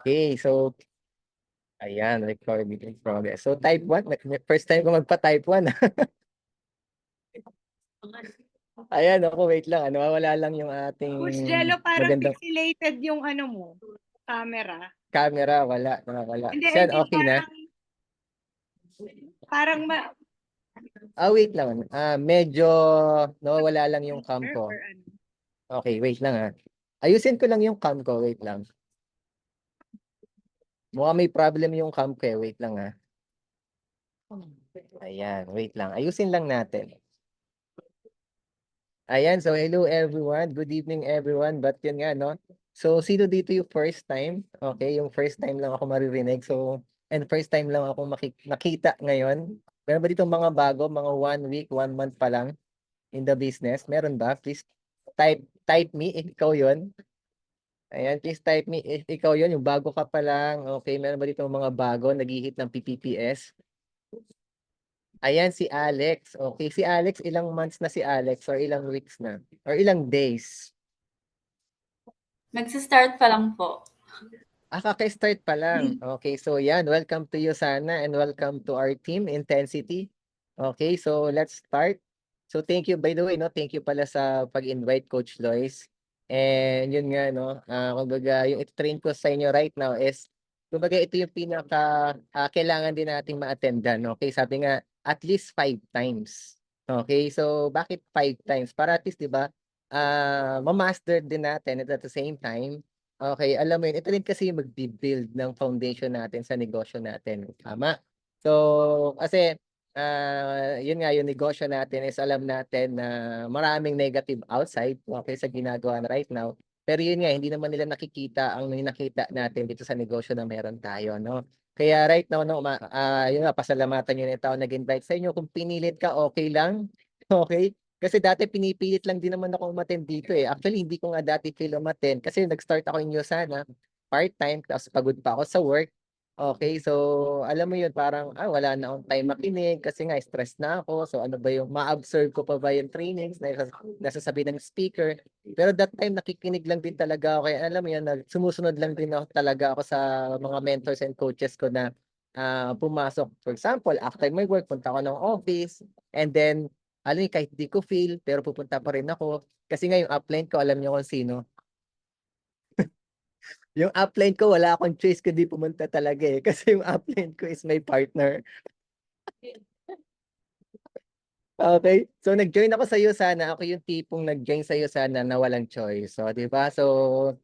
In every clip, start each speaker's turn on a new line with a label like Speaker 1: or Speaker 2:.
Speaker 1: Okay, so ayan, recording in progress. So type 1, first time ko magpa-type 1. Ayan, ako wait lang, nawawala lang yung ating
Speaker 2: Coach Jello, parang
Speaker 1: magandang
Speaker 2: pixelated yung ano mo, camera.
Speaker 1: camera, nawawala.
Speaker 2: Hindi,
Speaker 1: Siyan,
Speaker 2: hindi,
Speaker 1: okay na?
Speaker 2: parang
Speaker 1: Wait lang. Medyo nawawala lang yung cam ko.
Speaker 2: or ano.
Speaker 1: Okay, wait lang Ayusin ko lang yung cam ko, wait lang. Mukhang may problem yung cam ko wait lang Ayan, wait lang. Ayusin lang natin. Ayan, so hello everyone. Good evening everyone. But yun nga, no? So, sino dito yung first time? Okay, yung first time lang ako maririnig. So, and first time lang ako nakita ngayon. Meron ba dito mga bago, mga 1 week, 1 month pa lang in the business? Meron ba? Please type me if ikaw yun. Ayan, please type me if ikaw yun, yung bago ka pa lang. Okay, meron ba dito mga bago, nag-hit ng PPPS? Ayan, si Alex. Okay, si Alex, ilang months na si Alex or ilang weeks na? Or ilang days?
Speaker 3: Nagsa-start pa lang po.
Speaker 1: Kaka-start pa lang. Okay, so yan, welcome to you sana and welcome to our team, Intensity. Okay, so let's start. So thank you, by the way, no, thank you pala sa pag-invite, Coach Lois. And yun nga, no, kumbaga, yung ito-train ko sa inyo right now is, kumbaga, ito yung pinaka, kailangan din nating ma-attendan, okay? Sabi nga, at least 5 times. Okay, so bakit 5 times? Para at least, di ba, ma-master din natin at the same time, okay, alam mo yun, ito rin kasi yung mag-build ng foundation natin sa negosyo natin. Tama? So, kasi, yun nga, yung negosyo natin is alam natin na maraming negative outside, okay, sa ginagawa na right now. Pero yun nga, hindi naman nila nakikita ang nakita natin dito sa negosyo na meron tayo, no? Kaya right now, no, yun nga, pasalamatan yun yung tao nag-invite sa inyo. Kung pinilit ka, okay lang. Okay? Kasi dati pinipilit lang din naman ako umattend dito Actually, hindi ko nga dati feel umattend kasi nag-start ako in Sana part-time tapos pagod pa ako sa work. Okay, so alam mo yun parang wala na akong time makinig kasi nga stress na ako. So ano ba yung ma-absorb ko pa ba yung trainings na nasasabi ng speaker. Pero that time nakikinig lang din talaga ako. Kaya alam mo yun, sumusunod lang din ako talaga ako sa mga mentors and coaches ko na pumasok. For example, after my work, punta ako ng office and then alam niyo, kahit di ko feel, pero pupunta pa rin ako. Kasi nga yung upline ko, alam niyo kung sino. Yung upline ko, wala akong choice kundi pumunta talaga Kasi yung upline ko is my partner. Okay? So, nag-join ako sa iyo sana. Ako yung tipong nag-join sa iyo sana na walang choice. So, di ba? So,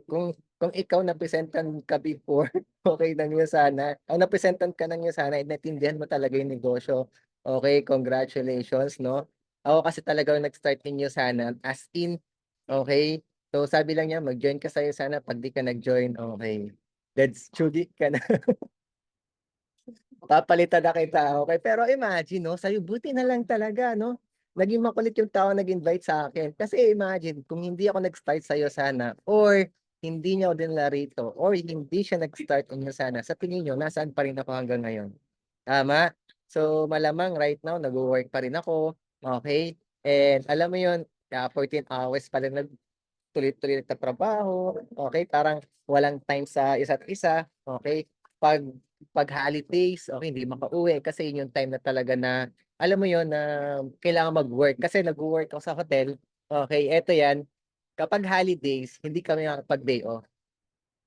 Speaker 1: kung ikaw napresentan ka before, okay, ng sana. Ang napresentan ka ng sana, natindihan mo talaga yung negosyo. Okay, congratulations, no? Ako kasi talaga nag-start ninyo sana as in, okay? So, sabi lang niya, mag-join ka sa iyo sana. Pag di ka nag-join, okay. That's chudi ka na. Papalitan na kita, okay? Pero imagine, no? Sa'yo, buti na lang talaga, no? Naging makulit yung tao nag-invite sa akin. Kasi imagine, kung hindi ako nag-start sa'yo sana, or hindi niya ako dinala rito, or hindi siya nag-start inyo sana, sa tingin niyo, nasaan pa rin ako hanggang ngayon? Tama? So, malamang right now, nag-work pa rin ako, okay? And alam mo yun, 14 hours pa rin tuloy-tuloy nagtatrabaho, okay? Parang walang time sa isa't isa, okay? Pag holidays, okay, hindi makauwi kasi yun yung time na talaga na alam mo yun na kailangan mag-work kasi nag-work ako sa hotel. Okay, eto yan. Kapag holidays, hindi kami makapag-day off.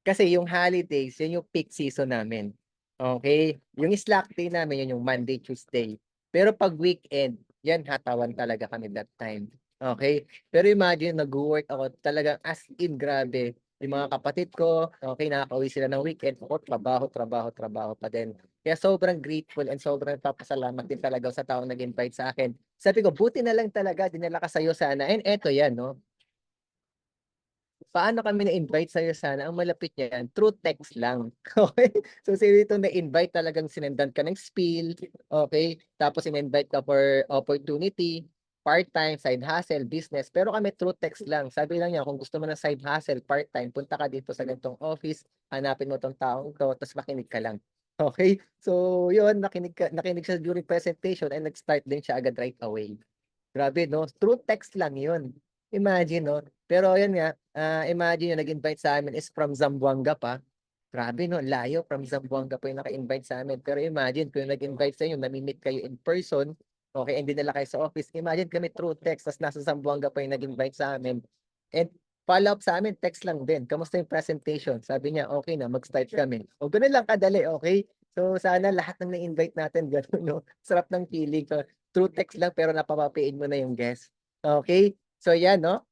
Speaker 1: Kasi yung holidays, yun yung peak season namin. Okay? Yung slack day namin, yun yung Monday, Tuesday. Pero pag weekend, yan hatawan talaga kami that time. Okay? Pero imagine, nag-work ako talagang as in grabe. Yung mga kapatid ko, okay, nakaka-uwi sila ng weekend. Ako, trabaho pa din. Kaya sobrang grateful and sobrang papasalamat din talaga sa taong nag-invite sa akin. Sabi ko, buti na lang talaga, dinala ka sa'yo sana. And eto yan, no? Paano kami na-invite sa'yo sana? Ang malapit niyan, through text lang. Okay? So, sino itong na-invite talagang sinendan ka ng spiel. Okay? Tapos, in-invite ka for opportunity, part-time, side hustle, business. Pero kami through text lang. Sabi lang niya, kung gusto mo ng side hustle, part-time, punta ka dito sa ganitong office, hanapin mo tong taong to, tapos makinig ka lang. Okay? So, yun, nakinig siya during presentation and nag-start din siya agad right away. Grabe, no? Through text lang yun. Imagine, no? Pero yun nga, imagine yung nag-invite sa amin is from Zamboanga pa. Grabe no, layo from Zamboanga pa yung naka-invite sa amin. Pero imagine kung yung nag-invite sa inyo, nami-meet kayo in person, okay, and dinala kayo sa office. Imagine kami through text, tapos nasa Zamboanga pa yung nag-invite sa amin. And follow up sa amin, text lang din. Kamusta yung presentation? Sabi niya, okay na, mag-start kami. O ganun lang kadali, okay? So sana lahat ng na-invite natin, ganun, no? Sarap ng feeling. So, through text lang, pero napapapiin mo na yung guest. Okay? So yan, no?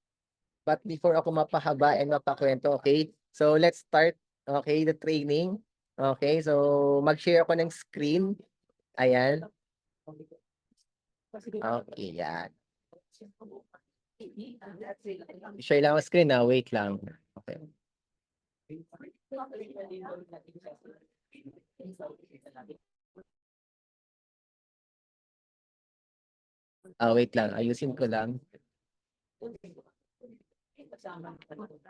Speaker 1: But before ako mapahaba and mapakwento, okay? So let's start, okay, the training. Okay, so mag-share ako ng screen. Ayan. Okay, yan. Share lang ang screen na, wait lang. Okay. Wait lang, ayusin ko lang.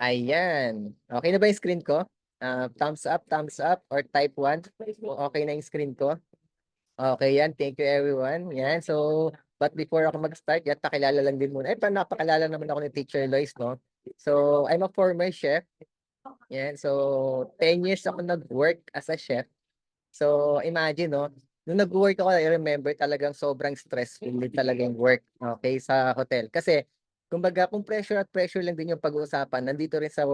Speaker 1: Ayan. Okay na ba yung screen ko? Thumbs up, or type 1. Okay na yung screen ko. Okay yan. Thank you everyone. Yan. So, but before ako mag-start, yan, pakilala lang din muna. Napakilala naman ako ni Teacher Lois, no? So, I'm a former chef. Yan. So, 10 years ako nag-work as a chef. So, imagine, no? Nung nag-work ako, I remember talagang sobrang stressful din talaga yung work, okay, sa hotel. Kasi, kumbaga, kung pressure at pressure lang din yung pag-uusapan, nandito rin sa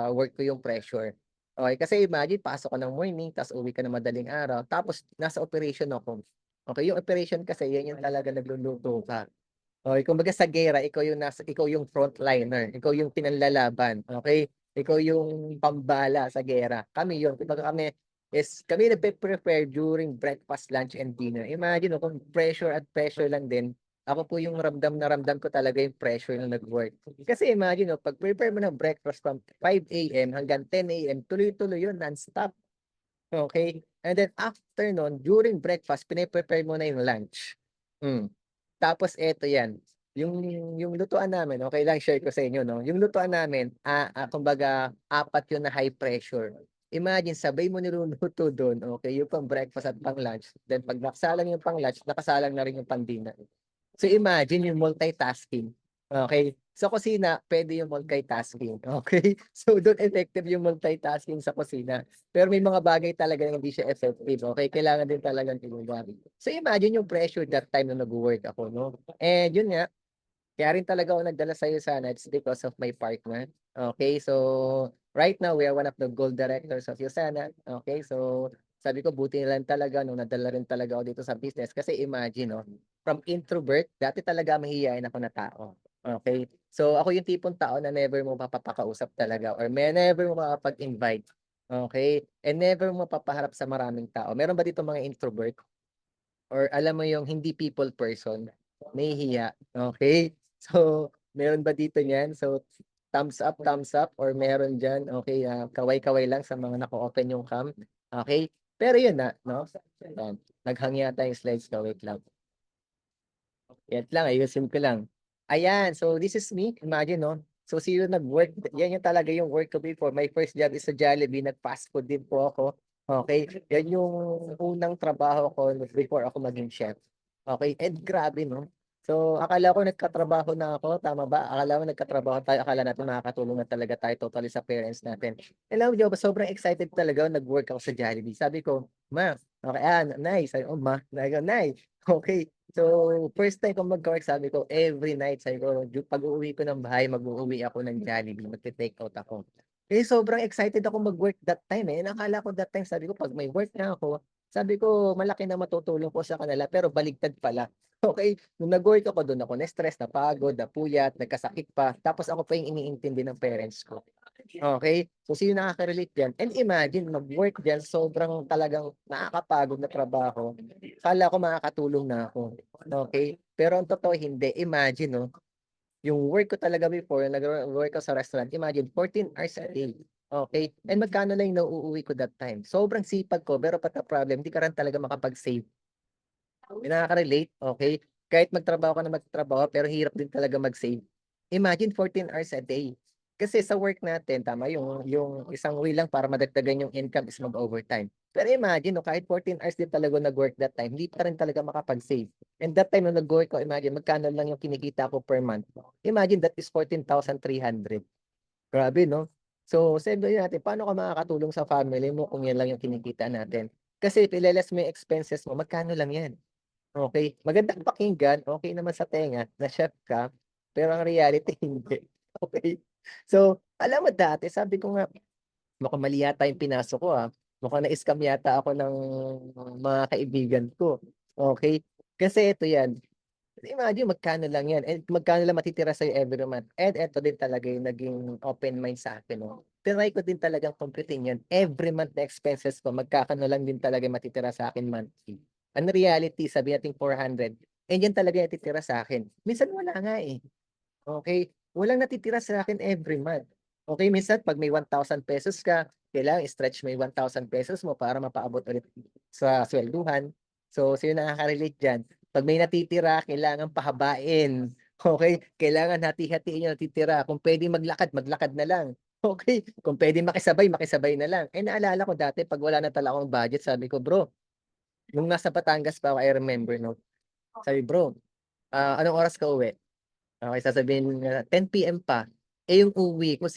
Speaker 1: work ko yung pressure. Okay, kasi imagine, pasok ka ng morning, tapos uwi ka na madaling araw, tapos nasa operation ako. Okay, yung operation kasi, yan yung talaga nagluluto ka. Okay, kumbaga sa gera, ikaw yung frontliner, ikaw yung pinanlalaban, okay? Ikaw yung pambala sa gera. Kami yun. Kumbaga kami nagpe-prepare during breakfast, lunch, and dinner. Imagine kung pressure at pressure lang din, ako po yung ramdam na ramdam ko talaga yung pressure na nag-work. Kasi imagine, pag prepare mo ng breakfast from 5 a.m. hanggang 10 a.m., tuloy-tuloy yun, non-stop. Okay? And then after nun, during breakfast, pine-prepare mo na yung lunch. Tapos eto yan, yung lutuan namin, okay lang share ko sa inyo, no? Yung lutuan namin, kumbaga, 4 yun na high pressure. Imagine, sabay mo niluluto doon, okay, yung pang breakfast at pang lunch. Then pag nakasalang yung pang lunch, nakasalang na rin yung pang dinner. So imagine yung multitasking. Okay? Sa kusina, pwede yung multitasking. Okay? So doon effective yung multitasking sa kusina. Pero may mga bagay talaga na hindi siya effective. Okay? Kailangan din talagang tinulungan. So imagine yung pressure that time na nag-work ako, no? And yun nga, kaya rin talaga ako nagdala sa'yo sana. It's because of my partner. Okay, so right now, we are one of the gold directors of Yusana. Okay, so sabi ko, buti na lang talaga nung nadala rin talaga ako dito sa business. Kasi imagine, no, from introvert, dati talaga mahihiyain ako na tao. Okay, so ako yung tipong tao na never mo mapapakausap talaga or never mo mapapag-invite. Okay, and never mo mapapaharap sa maraming tao. Meron ba dito mga introvert? Or alam mo yung hindi people person, nahihiya, okay? So, meron ba dito niyan? So, thumbs up or meron diyan, okay, kaway-kaway lang sa mga naka-open yung cam, okay? Pero yun na, no? Ayan, naghang yata yung slides ko, wait lang. Yan lang, ayusin ko lang. Ayan, so this is me, imagine, no? So, sino nag-work, yan yung talaga yung work ko before. My first job is sa Jollibee, nag-fast food din po ako. Okay, yan yung unang trabaho ko before ako maging chef. Okay, and grabe, no? So, akala ko nagkatrabaho na ako, tama ba? Akala ko nagkatrabaho tayo, akala natin makakatulong na talaga tayo totally sa parents natin. Alam mo, sobrang excited talaga ako, nag-work ako sa Jollibee. Sabi ko, ma, okay, nice. Sabi ko, ma, nice. Okay, so first time ko mag-work, sabi ko, every night, sabi ko, pag-uwi ko ng bahay, mag-uuwi ako ng Jollibee, magte-take out ako. Eh, sobrang excited ako mag-work that time, eh. Nakala ko that time, sabi ko, pag may work na ako, sabi ko, malaki na matutulong ko sa kanila, pero baligtad pala. Okay, nung nag-work ako doon, ako na-stress, napagod, napuyat, nagkasakit pa, tapos ako pa yung iniintindi ng parents ko. Okay, so sino nakaka-relate diyan? And imagine, mag-work diyan, sobrang talagang nakakapagod na trabaho. Akala ko makakatulong na ako. Okay, pero ang totoo hindi. Imagine, no, yung work ko talaga before, nag-work ako sa restaurant, imagine 14 hours a day. Okay? And magkano lang yung nauuwi ko that time? Sobrang sipag ko, pero pata problem, hindi ka rin talaga makapag-save. May nakaka-relate, okay? Kahit magtrabaho ka na magtrabaho, pero hirap din talaga mag-save. Imagine 14 hours a day. Kasi sa work natin, tama, yung isang way lang para madagdagan yung income is mag-overtime. Pero imagine, no, kahit 14 hours din talaga nag-work that time, hindi pa rin talaga makapag-save. And that time nung nag-work ko, imagine, magkano lang yung kinikita ko per month. Imagine, that is 14,300. Grabe, no? So, sabihin natin, paano ka makakatulong sa family mo kung yan lang yung kinikita natin? Kasi if ile-less mo yung expenses mo, magkano lang yan? Okay, magandang pakinggan, okey naman sa tenga na chef ka, pero ang reality hindi, okey? So, alam mo dati sabi ko nga, mukhang mali yata yung pinasok ko, mukhang na-scam yata ako ng mga kaibigan ko, okey? Kasi ito yan, imagine magkano lang yan and magkano lang matitira sa'yo every month and eto din talaga yung naging open mind sa akin 'no. Tinry ko din talagang computein yan, every month na expenses ko magkakano lang din talaga yung matitira sa'kin monthly. Ang reality sabihin nating 400 and yan talaga yung natitira sa'kin. Minsan wala nga, eh, okey? Walang natitira sa'kin every month. Okey, minsan 'pag may ₱1,000 ka, kailangan i-stretch mo yung ₱1,000 mo para mapaabot ulit sa swelduhan. So, sino nakaka-relate diyan? 'Pag may natitira kailangan pahabain, okey? Kailangan hati-hatiin yung natitira, kung puwedeng maglakad, maglakad na lang, okey? Kung puwedeng makisabay, makisabay na lang. Eh, naalala ko dati 'pag wala na talaga akong budget sabi ko, "Bro," nung nasa Batangas pa ako, I remember 'no, sabi, "Bro, anong oras ka uwi?" Okey, sasabihin niya 10 PM pa, eh, yung uuwi ko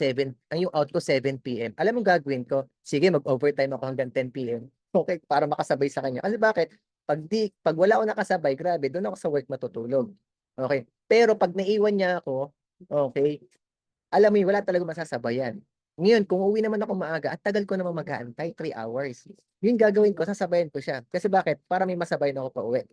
Speaker 1: yung out ko 7 PM. Alam mo gagawin ko? Sige mag-overtime ako hanggang 10 PM, okey, para makasabay sa kanya. Kasi bakit? 'Pag wala akong nakasabay grabe dun ako sa work matutulog, okey. Pero 'pag naiwan niya ako, okey, alam mo yun wala talagang masasabayan. Ngayon kung uuwi naman ako maaga, ang tagal ko namang mag-aantay 3 hours. Yung gagawin ko sasabayan ko siya, kasi bakit? Para may masabayan ako pauwi.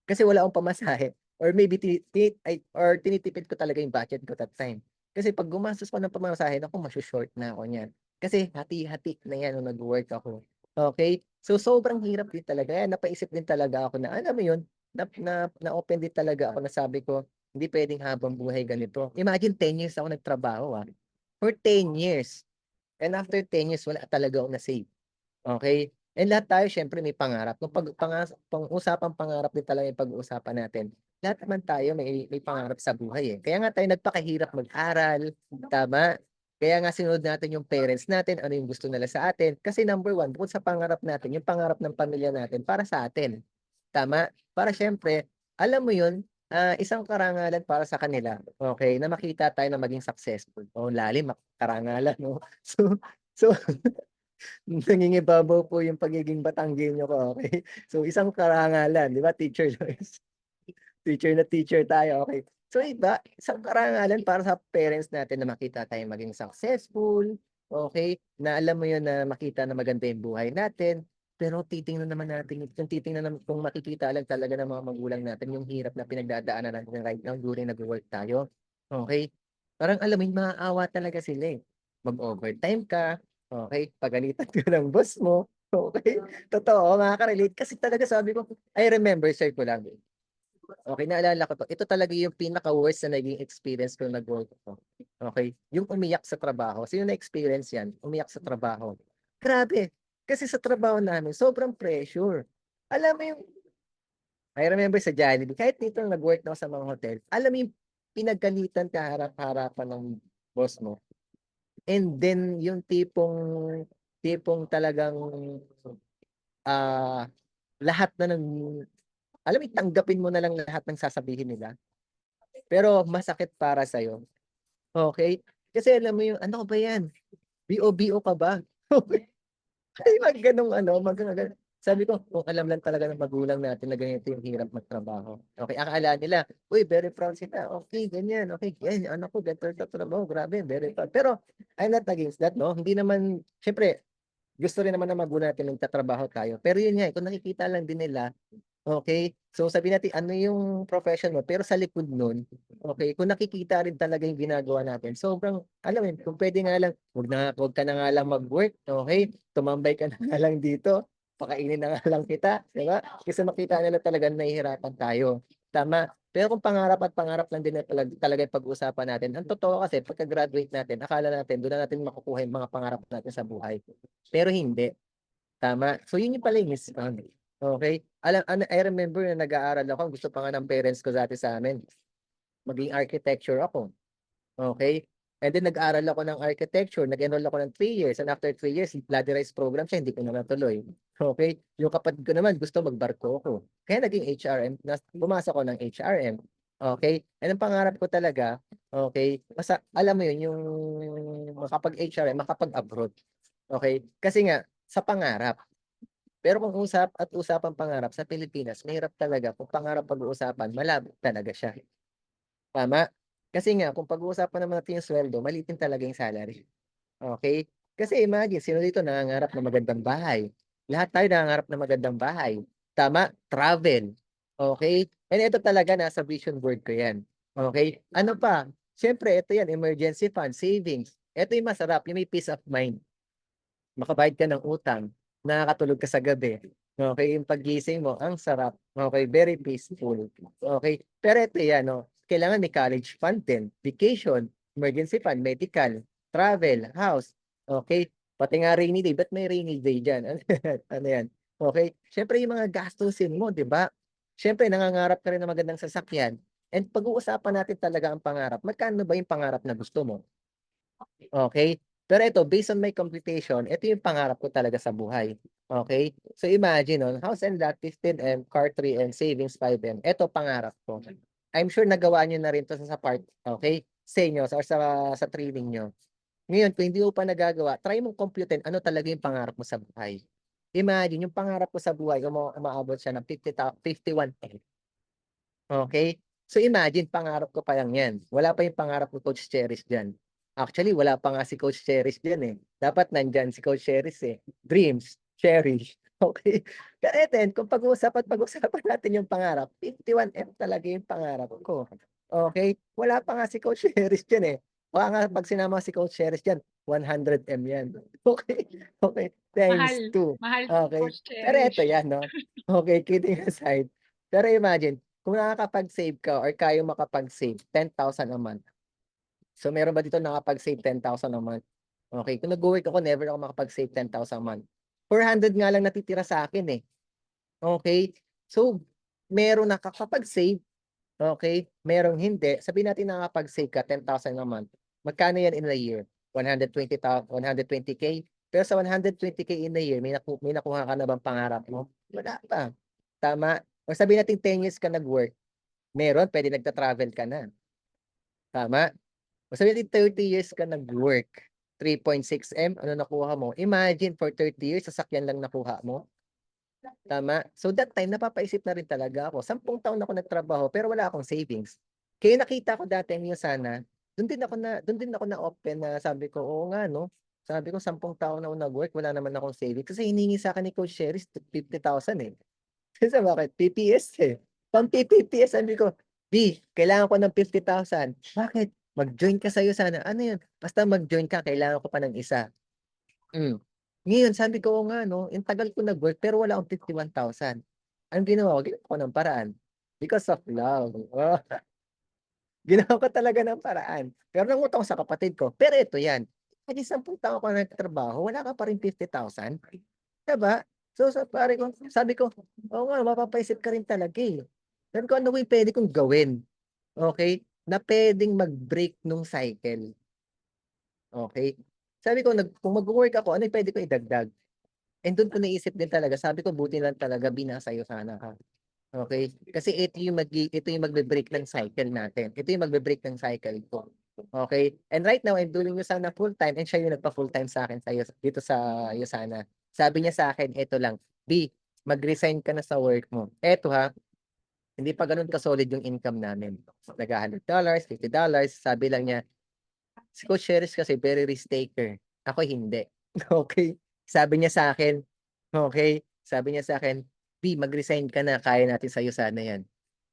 Speaker 1: Kasi wala akong pamasahe or maybe tinitipid ko talaga yung budget ko that time. Kasi 'pag gumastos ako ng pamasahe naku masho-short na ako niyan. Kasi hati-hati na 'yan nung nagwo-work ako, okey? So, sobrang hirap din talaga kaya napaisip din talaga ako na alam mo 'yun, na-open din talaga ako na sabi ko, "Hindi puwedeng habang-buhay ganito." Imagine 10 years ako nagtrabaho, for 10 years and after 10 years wala talaga akong na-save. Okey. And lahat tayo siyempre may pangarap kung usapang pangarap din talaga yung pag-uusapan natin. Lahat naman tayo may pangarap sa buhay, eh. Kaya nga tayo nagpakahirap mag-aral, tama? Kaya nga sinunod natin yung parents natin, ano yung gusto nila sa atin. Kasi number one bukod sa pangarap natin, yung pangarap ng pamilya natin para sa atin, tama? Para siyempre, alam mo yun, isang karangalan para sa kanila, okey, na makita tayo na maging successful. Oo, lalim, karangalan 'no? So nangingibabaw po yung pagiging Batanggenyo ko, okey. So, isang karangalan, 'di ba, teacher Lois, teacher na teacher tayo, okey. So, iba, isang karangalan para sa parents natin na makita tayong maging successful, okey, na alam mo yun, na makita na maganda yung buhay natin. Pero titingnan naman natin kung titingnan naman kung makikita lang talaga ng mga magulang natin yung hirap na pinagdadaanan natin right now during nagwo-work tayo, okey. Parang alam mo yun, maaawa talaga sila, eh. Mag-overtime ka, okey, pagalitan ka ng boss mo, okey. Totoo, makaka-relate kasi talaga sabi ko I remember, share ko lang. Okey, naalala ko 'to. Ito talaga yung pinaka-worst na naging experience ko nag-work ako, okey. Yung umiyak sa trabaho. Sino na-experience 'yan, umiyak sa trabaho? Grabe, kasi sa trabaho namin sobrang pressure. Alam mo yung I remember sa Jollibee, kahit dito nag-work na ako sa mga hotel, alam mo yung pinagalitan ka harap-harapan ng boss mo and then yung tipong tipong talagang, ah, lahat na ng alam mo yung tanggapin mo na lang lahat ng sasabihin nila, pero masakit para sa'yo, okey? Kasi alam mo yung, "Ano ka ba 'yan, BO-BO ka ba?" Okey, may mga gano'ng ano, sabi ko, kung alam lang talaga ng magulang natin na ganito yung hirap magtrabaho, okey, akala nila, "Uy, very proud sila, okey, ganyan, okey, yan yung anak ko ganito nagtatrabaho, grabe very proud." Pero I'm not against that 'no, hindi naman siyempre gusto rin naman ng magulang natin nagtatrabaho tayo, pero yun nga, eh, kung nakikita lang din nila. Okey. So, sabihin natin ano yung profession mo, pero sa likod nun, okey, kung nakikita rin talaga yung ginagawa natin, sobrang alam mo yun, kung puwede nga lang, wag ka na nga lang mag-work, okey? Tumambay ka na nga lang dito, pakainin na nga lang kita, 'di ba? Kasi makita nila talagang nahihirapan tayo, tama. Pero kung pangarap at pangarap lang din na talaga yung pag-uusapan natin, ang totoo kasi pagka-graduate natin akala natin dun na natin makukuha yung mga pangarap natin sa buhay, pero hindi. Tama. So yun yung pala yung miscount, okey. I remember na nag-aaral ako, ang gusto pa nga ng parents ko dati sa'min, maging architecture ako, okey. And then nag-aral ako ng architecture, nag-enroll ako ng 3 years and after 3 years bloody rice program siya, hindi ko na natuloy, okey. Yung kapatid ko naman gusto magbarko ako, kaya naging HRM pumasok ako ng HRM. Okay? And ang pangarap ko talaga, okay, basta alam mo yun, yung makapag-HRM, makapag-abroad. Okay? Kasi nga, sa pangarap. Pero kung usapang pangarap sa Pilipinas, mahirap talaga kung pangarap pag-uusapan, malabo talaga siya. Tama? Kasi nga, kung pag-uusapan naman natin yung sweldo, maliit din talaga yung salary. Okay? Kasi imagine, sino dito nangangarap ng magandang bahay? Lahat tayo nangangarap ng magandang bahay. Tama? Travel. Okay? And ito talaga, nasa vision board ko yan. Okay? Ano pa? Siyempre, ito yan, emergency fund, savings. Ito yung masarap, yung may peace of mind. Makabayad ka ng utang, nakakatulog ka sa gabi. Okay, yung paggising mo, ang sarap. Okay, very peaceful. Okay, pero ito yan, no? Kailangan may college fund din, vacation, emergency fund, medical, travel, house. Okay, pati nga rainy day, ba't may rainy day dyan? Ano yan? Ano yan? Okay, syempre yung mga gastusin mo, di ba? Syempre, nangangarap ka rin ng magandang sasakyan. And pag-uusapan natin talaga ang pangarap. Magkano ba yung pangarap na gusto mo? Okay. Pero ito, based on my computation, ito yung pangarap ko talaga sa buhay. Okay. So imagine, no, house and lot 15M, car 3M, savings 5M. Ito pangarap ko. I'm sure nagawa niyo na rin to sa part, okay, sa inyo or sa training niyo. Ngayon, kung hindi mo pa nagagawa, try mong computein ano talaga yung pangarap mo sa buhay. Imagine, yung pangarap ko sa buhay, umaabot siya ng 51M. Okay? So imagine pangarap ko pa lang 'yan. Wala pa yung pangarap ni Coach Cherish diyan. Actually, wala pa nga si Coach Cherish diyan, eh. Dapat nandiyan si Coach Cherish, eh. Dreams, cherish, okay? Kaya din kung pag-uusapan natin yung pangarap, 51M talaga yung pangarap ko, okay? Wala pa nga si Coach Cherish diyan, eh. Baka nga 'pag sinama si Coach Cherish diyan, 100M 'yan, okay? Okay, times
Speaker 2: Mahal.
Speaker 1: 2,
Speaker 2: Mahal si
Speaker 1: okay?
Speaker 2: Coach
Speaker 1: Pero eto
Speaker 2: Cherish.
Speaker 1: 'yan 'no, okay, kidding aside. Pero imagine kung nakakapag-save ka or kayang makapag-save 10,000 a month. So meron ba dito nakapag-save 10,000 a month? Okey, kung nagwo-work ako never ako makapag-save 10,000 a month. 400 nga lang natitira sa akin, eh, okey? So merong nakakapag-save, okey, merong hindi. Sabihin natin nakakapag-save ka 10,000 a month, magkano 'yan in a year? 120K? Pero sa 120K in a year may nakuha ka na bang pangarap mo? Wala pa, tama? O sabihin nating 10 years ka nag-work. Meron, puwede nagta-travel ka na, tama? O sabihin natin 30 years ka nag-work, 3.6M ano nakuha mo? Imagine for 30 years sasakyan lang nakuha mo, tama? So that time napapaisip na rin talaga ako, 10 taon ako nagtrabaho pero wala akong savings. Kaya nakita ko dati ang sana, dun din ako na-open na sabi ko, "Oo nga 'no." Sabi ko 10 taon na ako nag-work wala naman akong savings kasi hinihingi sa'kin ni Coach Sherry 50,000, eh. Kasi bakit? PPS, eh. Pang-PPPS sabi ko, "B, kailangan ko ng 50,000." "Bakit? Mag-join ka sa'yo sana." "Ano 'yun?" "Basta mag-join ka kailangan ko pa ng isa." Hmm. Ngayon sabi ko, "Oo nga 'no, ang tagal ko nag-work pero wala akong 51,000." Anong ginawa ko? Ginawa ko ng paraan. Because of love. Oh, ginawa ko talaga ng paraan. Pero nangutang ako sa kapatid ko. Pero ito 'yan, imagine 10 taon ka nagtrabaho wala ka pa ring 50,000. 'Di ba? So, sabi ko, oo nga mapapaisip ka rin talaga, eh. Sabi ko, ano ba yung puwede kong gawin, okey, na puwedeng mag-break nung cycle, okey. Sabi ko kung magwo-work ako, ano yung puwede kong idagdag? And dun ko naisip din talaga, sabi ko buti lang talaga sa'yo sana ka, okey. Kasi ito yung magbe-break ng cycle natin, ito yung magbe-break ng cycle ko, okey. And right now I'm doing Usana full-time and siya yung nagpa-full-time sa'kin dito sa Usana. Sabi niya sa'kin, eto lang, "B, mag-resign ka na sa work mo." Eto ha, hindi pa gano'n ka-solid yung income namin. Nagha-$100, $50, sabi lang niya, si Coach Sheres kasi very risk taker, ako hindi. Okey, sabi niya sa'kin, okey, sabi niya sa'kin, "B, mag-resign ka na, kaya natin sa'yo sana 'yan."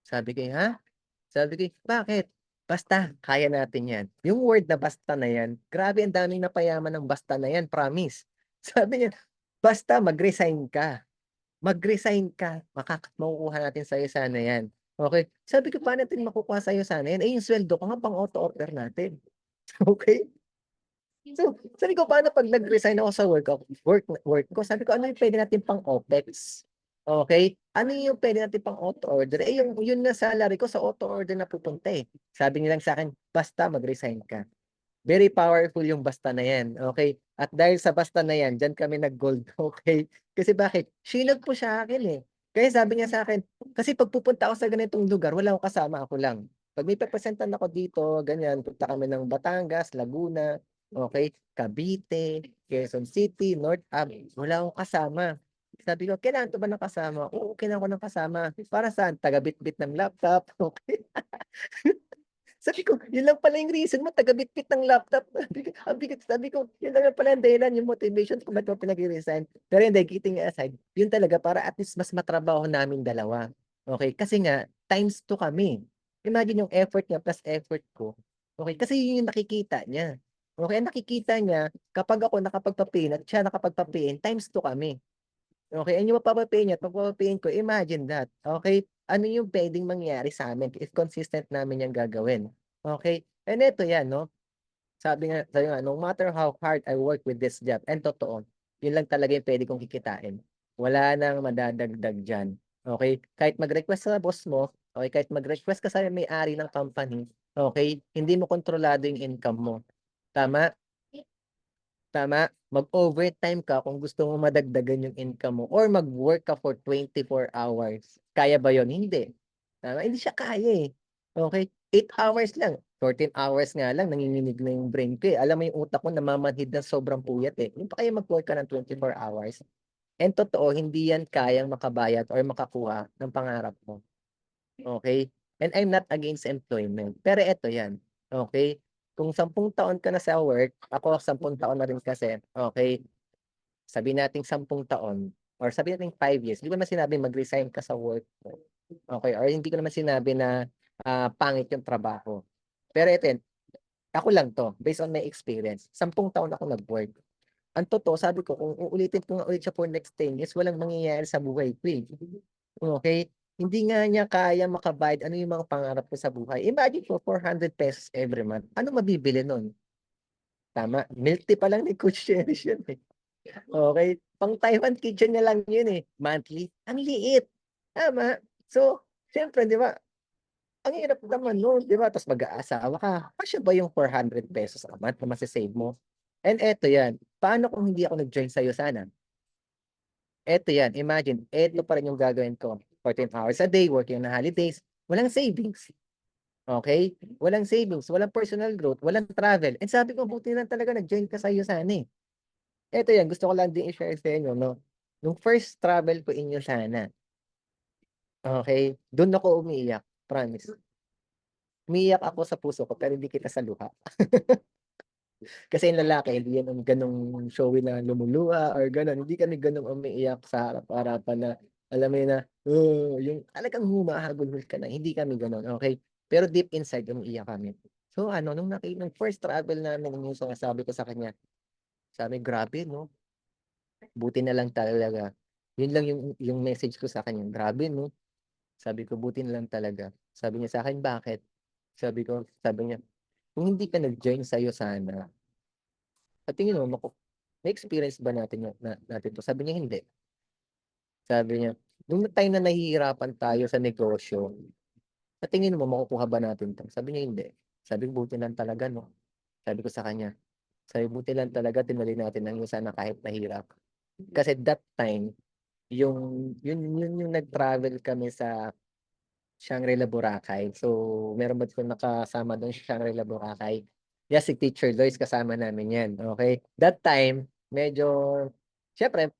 Speaker 1: Sabi ko, "Ha?" Sabi ko, "Bakit?" "Basta, kaya natin 'yan." Yung word na basta na 'yan, grabe ang daming napayaman ng basta na 'yan, promise. Sabi niya, "Basta mag-resign ka." Mag-resign ka, makukuha natin sa'yo sana 'yan, okey. Sabi ko, "Paano natin makukuha sa'yo sana 'yan, eh, yung sweldo ko nga pang-auto order natin." Okey. So, sabi ko, "Paano 'pag nag-resign ako sa work ko?" Sabi ko, "Ano yung puwede natin pang-OPEX?" Okey, ano yung puwede natin pang-auto order, eh, yun na salary ko sa auto order na pupunta, eh. Sabi niya lang sa'kin, "Basta mag-resign ka." Very powerful yung basta na 'yan, okey. At dahil sa basta na 'yan, diyan kami nag-gold, okey. Kasi bakit, siya yung nag-push sa akin, eh. Kaya sabi niya sa'kin, kasi 'pag pupunta ako sa ganitong lugar wala akong kasama, ako lang. 'Pag may pe-presentan ako dito ganyan, punta kami ng Batangas, Laguna, okey, Cavite, Quezon City, North Ab, wala akong kasama. Sabi ko, "Kailangan ko ba ng kasama?" "Oo, kailangan ko ng kasama." "Para saan?" "Taga-bitbit ng laptop." Okey. Sabi ko, "Yun lang pala yung reason mo, taga-bitbit ng laptop." Sabi ko, "Yun lang pala ang dahilan, yung motivation kung ba't mo pinag-re-resign." Pero hindi, kidding aside, yun talaga para at least mas matrabaho naming dalawa, okey? Kasi nga ×2 kami. Imagine yung effort niya plus effort ko, okey? Kasi yun yung nakikita niya, okey? Ang nakikita niya kapag ako nakapagpa-pay in at siya nakapagpa-pay in, ×2 kami. Okey, and yung mapapa-pay niya at mapapa-pay-in ko, imagine that, okey? Ano yung puwedeng mangyari sa'min if consistent namin yang gagawin, okey? And eto 'yan 'no, sabi nga sa'yo nga, no matter how hard I work with this job, and totoo, yun lang talaga yung puwede kong kikitain. Wala nang madadagdag diyan, okey? Kahit mag-request sa boss mo, okey, kahit mag-request ka sa may-ari ng company, okey, hindi mo kontrolado yung income mo, tama? Tama, mag-overtime ka kung gusto mo madagdagan yung income mo or mag-work ka for 24 hours. Kaya ba yun? Hindi. Tama, hindi siya kaya, eh. Okey, 8 hours lang, 14 hours nga lang nanginginig na yung brain ko, eh. Alam mo yung utak ko namamanhid ng sobrang puyat, eh. Yung pa kaya mag-work ka ng 24 hours? And totoo, hindi yan kayang makabayad or makakuha ng pangarap mo. Okey? And I'm not against employment, pero eto yan, okey? Kung 10 taon ka na sa work, ako 10 taon na rin kasi, okey? Sabihin nating 10 taon or sabihin nating 5 years, di ko naman sinabing mag-resign ka sa work mo, okey? Or hindi ko naman sinabi na, pangit yung trabaho. Pero eto yan, ako lang 'to, based on my experience, 10 taon ako nag-work. Ang totoo sabi ko kung uulitin ko nga ulit siya for next 10 years, walang mangyayari sa buhay ko, eh. Okey, hindi nga niya kayang makabayad ano yung mga pangarap ko sa buhay. Imagine mo ₱400 every month, anong mabibili nun? Tama, milk tea pa lang ni Coach Cherish yun, eh, okey? Pang Taiwan Kitchen niya lang yun, eh, monthly, ang liit, tama? So, siyempre 'di ba, ang hirap naman nun 'di ba, ta's mag-aasawa ka, kasya ba yung ₱400 a month na mase-save mo? And eto yan, paano kung hindi ako nag-join sa'yo sana? Eto yan, imagine eto pa rin yung gagawin ko, 14 hours a day, working on holidays, walang savings, okey? Walang savings, walang personal growth, walang travel, and sabi ko buti lang talaga nag-join ka sa'yo sana, eh. Eto yan, gusto ko lang din i-share sa inyo 'no, nung first travel ko inyo sana, okey, dun ako umiiyak, promise. Umiiyak ako sa puso ko pero hindi kita sa luha. Kasi yung lalaki hindi yan ang gano'ng showy na lumuluha or gano'n, hindi kami gano'ng umiiyak sa harap-harapan na alam mo yun na, yung talagang humahagulgol ka na, hindi kami gano'n, okey? Pero deep inside umiiyak kami. So ano, nung first travel namin yung sinasabi ko sa kanya, sabi, "Grabe 'no, buti na lang talaga." Yun lang yung message ko sa kanya, "Grabe 'no." Sabi ko, "Buti na lang talaga." Sabi niya sa'kin, "Bakit?" Sabi niya, "Kung hindi ka nag-join sa'yo sana, sa tingin mo na-experience ba natin natin 'to?" Sabi niya, "Hindi." Sabi niya, "Nung time na nahihirapan tayo sa negosyo, sa tingin mo makukuha ba natin 'to?" Sabi niya, "Hindi." Sabi ko, "Buti lang talaga 'no." Sabi ko sa kanya, sabi, "Buti lang talaga tinuloy natin ang isa na kahit mahirap." Kasi that time, yun yung nag-travel kami sa Shangri-La, Boracay. So, meron ba akong nakasama dun sa Shangri-La, Boracay? Yes, si Teacher Lois kasama namin 'yan, okey. That time, medyo siyempre,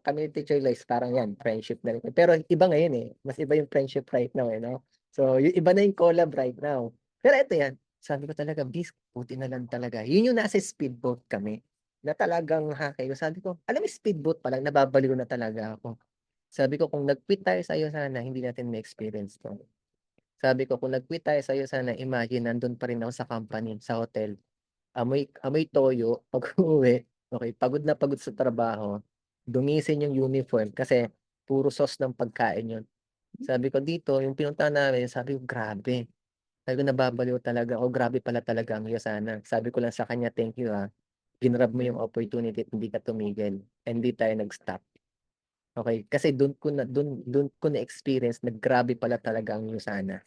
Speaker 1: kami ni Teacher Lois parang 'yan friendship na rin, pero iba ngayon, eh, mas iba yung friendship right now, eh, 'no. So, yung iba na yung collab right now. Pero eto 'yan, sabi ko talaga, "Bis, buti na lang talaga." Yun yung nasa speedboat kami, na talagang sabi ko, alam mo speedboat pa lang nababaliw na talaga ako. Sabi ko, "Kung nag-quit tayo sa'yo sana hindi natin ma-experience 'to." Sabi ko, "Kung nag-quit tayo sa'yo sana imagine nandun pa rin ako sa company, sa hotel, amoy amoy toyo pag-uwi, okey, pagod na pagod sa trabaho, dumisin yung uniform kasi puro sauce ng pagkain yun." Sabi ko, "Dito yung pinuntahan namin," sabi ko, "Grabe." Sabi ko, "Nababaliw talaga ako, grabe pala talaga ang Yusana." Sabi ko lang sa kanya, "Thank you, ginrab mo yung opportunity at hindi ka tumigil, and di tayo nag-stop." Okey, kasi dun ko na-experience na grabe pala talaga ang Yusana.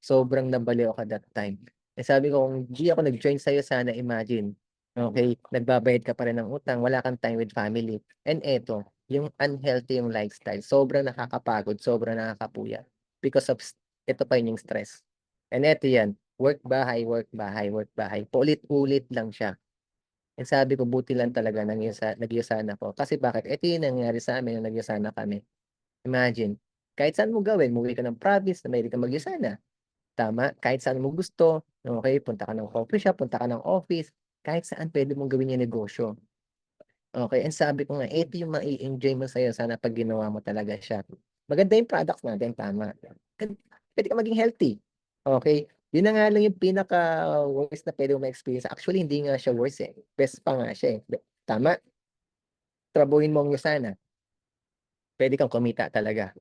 Speaker 1: Sobrang nabaliw ako that time. Eh, sabi ko kung di ako nag-join sa'yo sana imagine, okey, nagbabayad ka pa rin ng utang, wala kang time with family, and eto, yung unhealthy yung lifestyle. Sobrang nakakapagod, sobrang nakakapuyat because of ito pa yun yung stress. And eto yan, work, bahay, work, bahay, work, bahay. Paulit-ulit lang siya. And sabi ko, buti lang talaga nagyusan ako. Kasi bakit? Ito yung nangyari sa amin nung nagyusan na kami. Imagine, kahit saan mo gawin, umuwi ka ng province na mahilig ka magyusana. Tama? Kahit saan mo gusto, okay, punta ka ng coffee shop, punta ka ng office, kahit saan pwede mong gawin yung negosyo. Okay, and sabi ko nga, ito yung mai-enjoy mo sa'yo sana pag ginawa mo talaga siya. Maganda yung products natin, tama. Pwede ka maging healthy. Okay? Yun na nga lang yung pinaka-worst na pwede mo ma-experience. Actually, hindi nga siya worst eh. Best pa nga siya eh. Tama? Trabuhin mo ang sana. Pwede kang kumita talaga.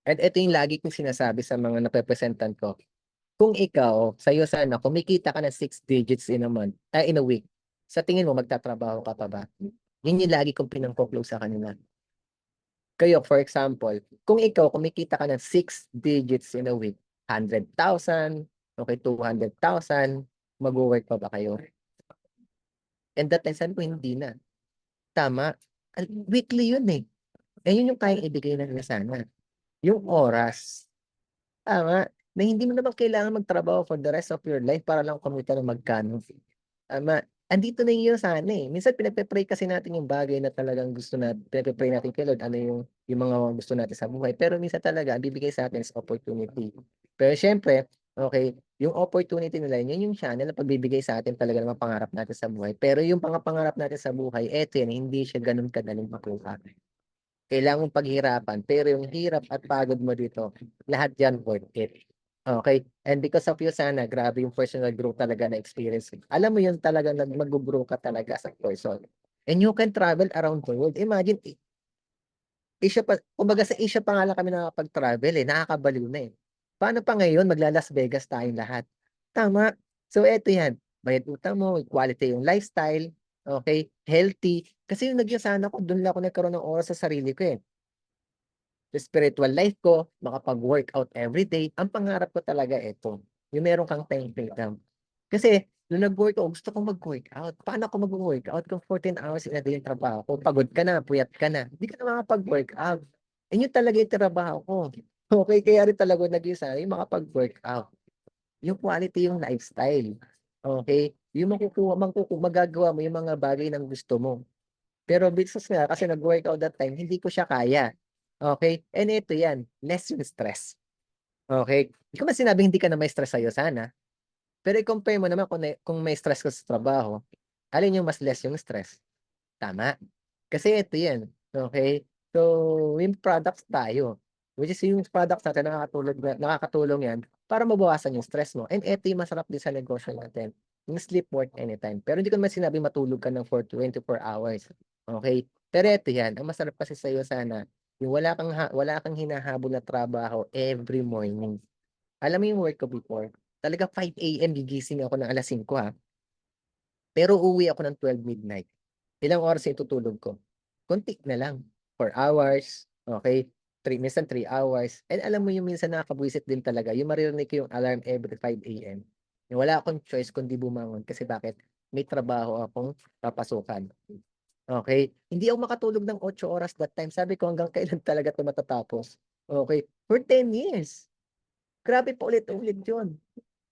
Speaker 1: And ito yung lagi kong sinasabi sa mga napepresentan ko. Kung ikaw, sa'yo sana, kumikita ka ng 6 digits in a month, in a week, sa tingin mo, magtatrabaho ka pa ba? Yun yung lagi kong pinang-conclose sa kanila. Kayo, for example, kung ikaw kumikita ka ng 6 digits in a week, 100,000, okay, 200,000, mag-work pa ba kayo? And that time, sabi ko, hindi na. Tama. Weekly yun eh. Eh, yun yung kayang ibigay na sana. Yung oras. Tama. Na hindi mo naman kailangan magtrabaho for the rest of your life para lang kumita ng magkano. Tama. Andito na yun sana eh. Minsan pinagpe-pray kasi natin yung bagay na talagang gusto natin. Pinagpe-pray natin kay Lord, ano yung mga gusto natin sa buhay. Pero minsan talaga, ang bibigay sa atin is opportunity. Pero syempre, okay, yung opportunity nila, yun yung channel na pagbibigay sa atin talaga ng mga pangarap natin sa buhay. Pero yung mga pangarap natin sa buhay, eto yan, hindi siya ganun kadaling makuha. Kailangan mong paghirapan, pero yung hirap at pagod mo dito, lahat yan worth it. Okay? And because of you sana, grabe yung personal growth talaga na experience. Alam mo yun talaga, mag-grow ka talaga as a person. And you can travel around the world. Imagine, Asia pa, kumbaga sa Asia pa nga lang kami nakakapag-travel eh, nakakabaliw na eh. Paano pa ngayon, magla-Las Vegas tayong lahat? Tama. So eto yan, bayad utang mo, quality yung lifestyle, okay, healthy. Kasi yung nagyasana ko, doon lang ako nagkaroon ng oras sa sarili ko eh. Sa spiritual life ko, makapag-workout everyday. Ang pangarap ko talaga ito, yung meron kang time freedom. Kasi, nung nag-workout, gusto kong mag-workout. Paano ako mag-workout kung 14 hours in a day yung trabaho ko? Pagod ka na, puyat ka na. Hindi ka na makapag-workout. And yun talaga yung trabaho ko. Okay, kaya rin talaga nag-isa, yung makapag-workout. Yung quality yung lifestyle. Okay? Yung magagawa mo yung mga bagay ng gusto mo. Pero business nga, kasi nag-workout that time, hindi ko siya kaya. Okay? And ito yan, less yung stress. Okay? Hindi ko man sinabi hindi ka na may stress sa'yo sana. Pero i-compare mo naman kung may stress ka sa trabaho, alin yung mas less yung stress? Tama? Kasi ito yan. Okay? So, yung products tayo. Which is yung products natin nakakatulong yan para mabawasan yung stress mo. And ito yung masarap din sa negosyo natin. Yung sleep work anytime. Pero hindi ko naman sinabi matulog ka ng for 24 hours. Okay? Pero ito yan. Ang masarap kasi sa'yo sana, yung wala kang hinahabol na trabaho every morning. Alam mo yung work ko before, talaga 5 AM gigising ako ng alas 5 ha. Pero uuwi ako ng 12 midnight. Ilang oras yung tutulog ko? Konti na lang. 4 hours, okay? Minsan 3 hours. And alam mo yung minsan nakakabwisit din talaga, yung maririnig ko yung alarm every 5 AM. Yung wala akong choice kundi bumangon kasi bakit? May trabaho akong papasukan. Okay? Hindi ako makatulog ng 8 oras that time. Sabi ko hanggang kailan talaga ito matatapos. Okay? For 10 years. Grabe pa ulit-ulit yun.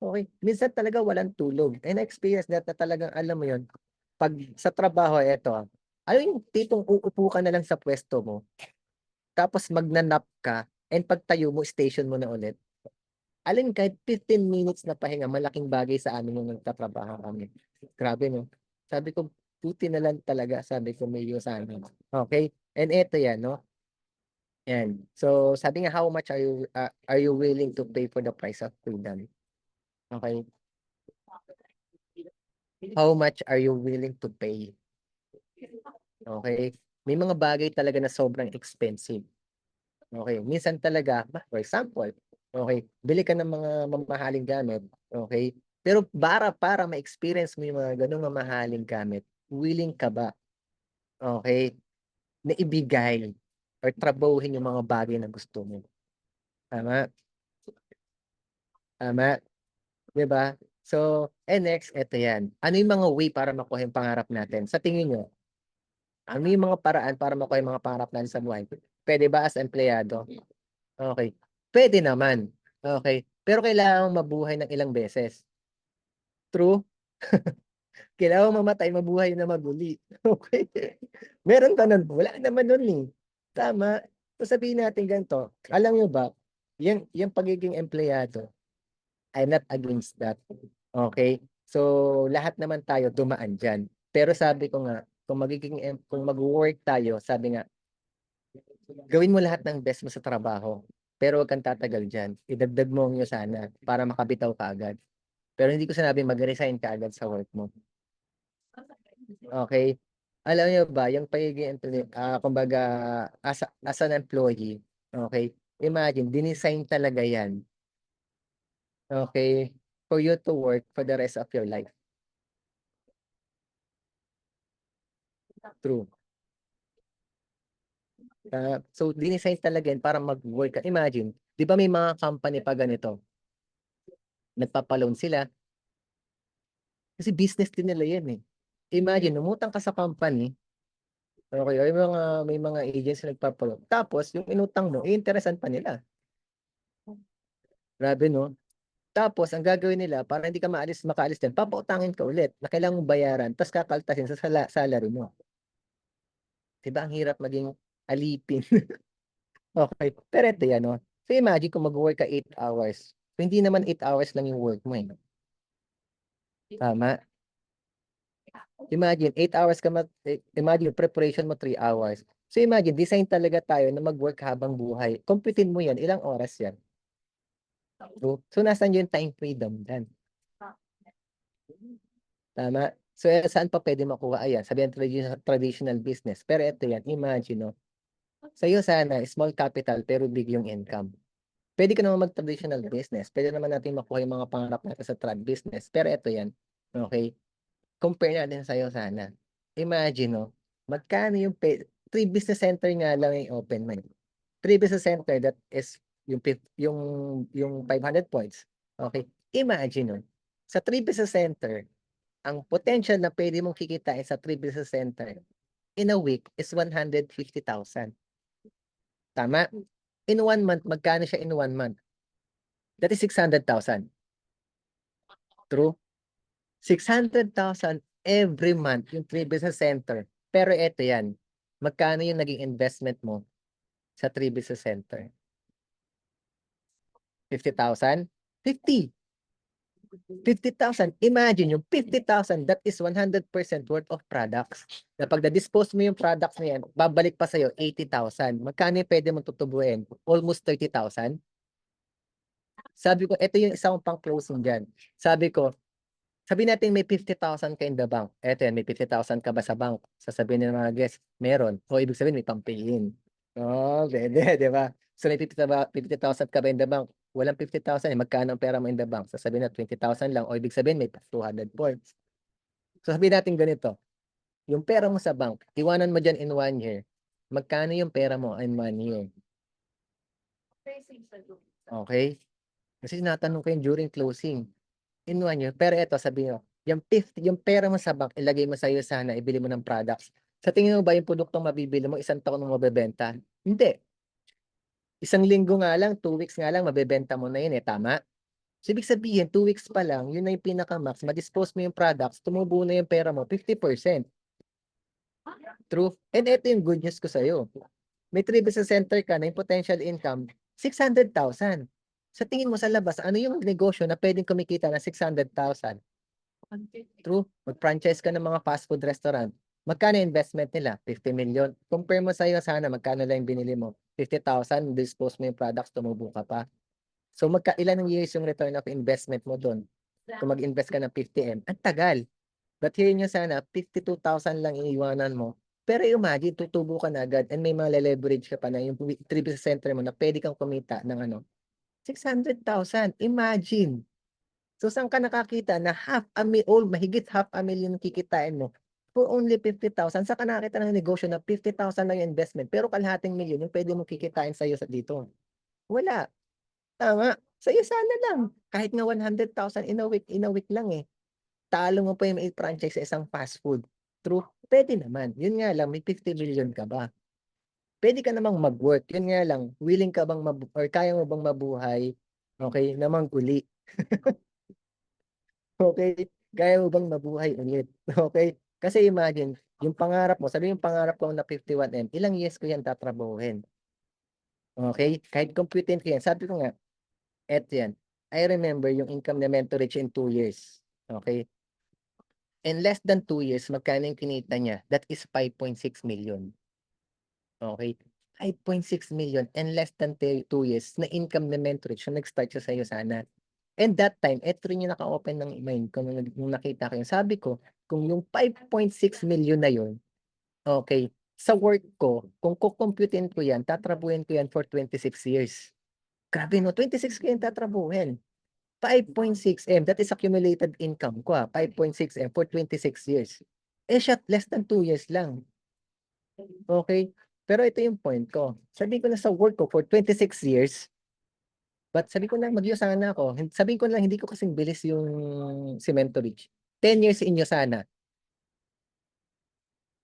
Speaker 1: Okay. Minsan talaga walang tulog. And na-experience that na talagang alam mo yun, pag sa trabaho, eto, ano yung tipong uupo ka na lang sa pwesto mo, tapos magnanap ka, and pagtayo mo, station mo na ulit. Alin kahit 15 minutes na pahinga, malaking bagay sa amin yung nagtatrabaho kami. Grabe, no? Sabi ko, buti na lang talaga, sabi ko, may sa amin. Okay? And eto yan, no? Yan. So, sabi nga, how much are you willing to pay for the price of freedom? Okay? How much are you willing to pay? Okay? May mga bagay talaga na sobrang expensive. Okay? Minsan talaga, for example, okay, bili ka ng mga mamahaling gamit, okay? Pero para ma-experience mo yung mga ganung mamahaling gamit, willing ka ba, okay, na ibigay or trabahuhin yung mga bagay na gusto mo? Tama? Tama? 'Di ba? So, and next, eto yan. Ano yung mga way para makuha yung pangarap natin? Sa tingin nyo, Ano yung mga paraan para makuha yung mga pangarap natin sa buhay? Puwede ba as empleyado? Okey, puwede naman, okey. Pero kailangan mong mabuhay ng ilang beses. True? Kailangan mong mamatay, mabuhay na maguli, okey. Meron ba nun? Wala naman nun, eh, tama. So, sabihin natin ganito, alam niyo ba, yang pagiging empleyado, I'm not against that, okey? So, lahat naman tayo dumaan diyan. Pero sabi ko nga, kung magwo-work tayo, sabi nga, gawin mo lahat ng best mo sa trabaho, pero wag kang tatagal diyan. Idagdag mo ang iyong sana para makabitaw ka agad. Pero hindi ko sinabing mag-resign ka agad sa work mo, okey? Alam niyo ba yung pagiging kumbaga as an employee, okey, imagine dinesign talaga yan, okey, for you to work for the rest of your life. True. So dinesign talaga yan para mag-work ka. Imagine, 'di ba may mga company pa ganito, nagpapa-loan sila, kasi business din nila yan, eh. Imagine umutang ka sa company, okey, may mga agents na nagpapa-loan, tapos yung inutang mo iinteresan pa nila. Grabe 'no? Tapos ang gagawin nila para hindi ka makaalis diyan, papautangin ka ulit na kailangan mong bayaran ta's kakaltasin sa salary mo. 'Di ba ang hirap maging alipin? Okey, pero ito yan 'no, so imagine kung magwo-work ka 8 hours, so hindi naman 8 hours lang yung work mo, eh, tama? Imagine 8 hours ka imagine preparation mo 3 hours. So imagine design talaga tayo na mag-work habang buhay, computein mo yan, ilang oras yan, true? So nasaan yung time freedom diyan, tama? So, saan pa puwede makuha? Ayan, sabihin traditional business, pero eto yan, imagine 'no, sa'yo sana small capital pero big yung income. Puwede ka naman mag-traditional business, puwede naman natin makuha yung mga pangarap natin sa trad business, pero eto yan, okey, compare natin sa'yo sana. Imagine 'no, magkano yung 3 business center nga lang yung open mo, eh. 3 business center that is yung 500 points, okey. Imagine nun, sa 3 business center, ang potential na puwede mong kikitain sa 3 business center in a week is 150,000, tama? In 1 month, magkano siya in 1 month? That is 600,000, true? 600,000 every month yung 3 business center. Pero eto yan, magkano yung naging investment mo sa 3 business center? 50,000? 50, 50,000. Imagine yung 50,000, that is 100% worth of products. Na pag na-dispose mo yung products na yan, babalik pa sa'yo 80,000. Magkano yung puwede mong tutubuin? Almost 30,000. Sabi ko, eto yung isa kong pang-closing diyan. Sabi ko, sabihin natin may 50,000 ka in the bank. Eto yan, may 50,000 ka ba sa bank? Sasabihin ng mga guests, meron. O ibig sabihin may pam-pay-in. Oh, puwede, 'di ba? So may 50,000 ka ba in the bank? Walang 50,000, eh, magkano ang pera mo in the bank? Sasabihin na 20,000 lang o ibig sabihin may 200 points. So sabihin natin ganito, yung pera mo sa bank, iwanan mo diyan in 1 year, magkano yung pera mo in 1 year? Okey? Kasi tinatanong ko yun during closing. In 1 year, pero eto sabihin mo, yung pera mo sa bank ilagay mo sa'yo sana, ibili mo ng products. Sa tingin mo ba yung produktong mabibili mo isang taon mo mabebenta? Hindi. Isang linggo nga lang, 2 weeks nga lang mabebenta mo na yun, eh, tama? So, ibig sabihin 2 weeks pa lang, yun na yung pinaka-max, ma-dispose mo yung products, tumubo na yung pera mo 50%. True. And eto yung good news ko sa'yo, may 3 business center ka na yung potential income 600,000. Sa tingin mo sa labas, ano yung negosyo na puwedeng kumikita ng 600,000? True, mag-franchise ka ng mga fast food restaurant. Magkano investment nila? 50 million. Compare mo sa'yo sana magkano lang yung binili mo, 50,000, dispose mo yung products, tumubo ka pa. So ilan ang years yung return of investment mo dun? Kung mag-invest ka ng 50M, ang tagal. But here niyo sana 52,000 lang iiwanan mo, pero imagine tutubo ka na agad and may male-leverage ka pa na yung 3 business center mo na puwede kang kumita ng 600,000, imagine. So saan ka nakakita na mahigit 500,000 kikitain mo for only 50,000, saan ka nakakita ng negosyo na 50,000 lang yung investment pero kalahating milyon yung puwede mong kikitain sa'yo dito? Wala, tama. Sa'yo sana lang, kahit nga 100,000 in a week lang, eh. Talo mo pa yung mai-franchise sa isang fast food, true. pwede naman. Yun nga lang, may 50 million ka ba? Pwede ka namang mag-work. Yun nga lang, willing ka bang or kaya mo bang mabuhay, okay, na manguli? Okay? Kaya mo bang mabuhay ulit? Okay? Kasi imagine, yung pangarap mo, sabi yung pangarap ko na 51M, ilang years ko yan tatrabahuhin? Okay? Kahit computin ko yan. Sabi ko nga, eto yan. I remember yung income na meant to reach in 2 years. Okay? In less than 2 years, magkano yung kinita niya? That is 5.6 million. Okay? 5.6 million in less than 2 years na income na meant to reach. So, nag-start siya sa'yo sana. And that time, eto rin yung naka-open ng mind ko nung nakita ko yun. Sabi ko, kung yung 5.6 million na yun, okay, sa work ko, kung kukumputin ko yan, tatrabuhin ko yan for 26 years. Grabe no, 26 ko yan tatrabuhin. 5.6M, that is accumulated income ko 5.6M for 26 years. Eh siya, less than 2 years lang. Okay? Pero ito yung point ko. Sabi ko na sa work ko for 26 years, but sabi ko lang mag-Yosana ako. Sabihin ko lang hindi ko kasing bilis yung Cemento Ridge. 10 years in Yosana.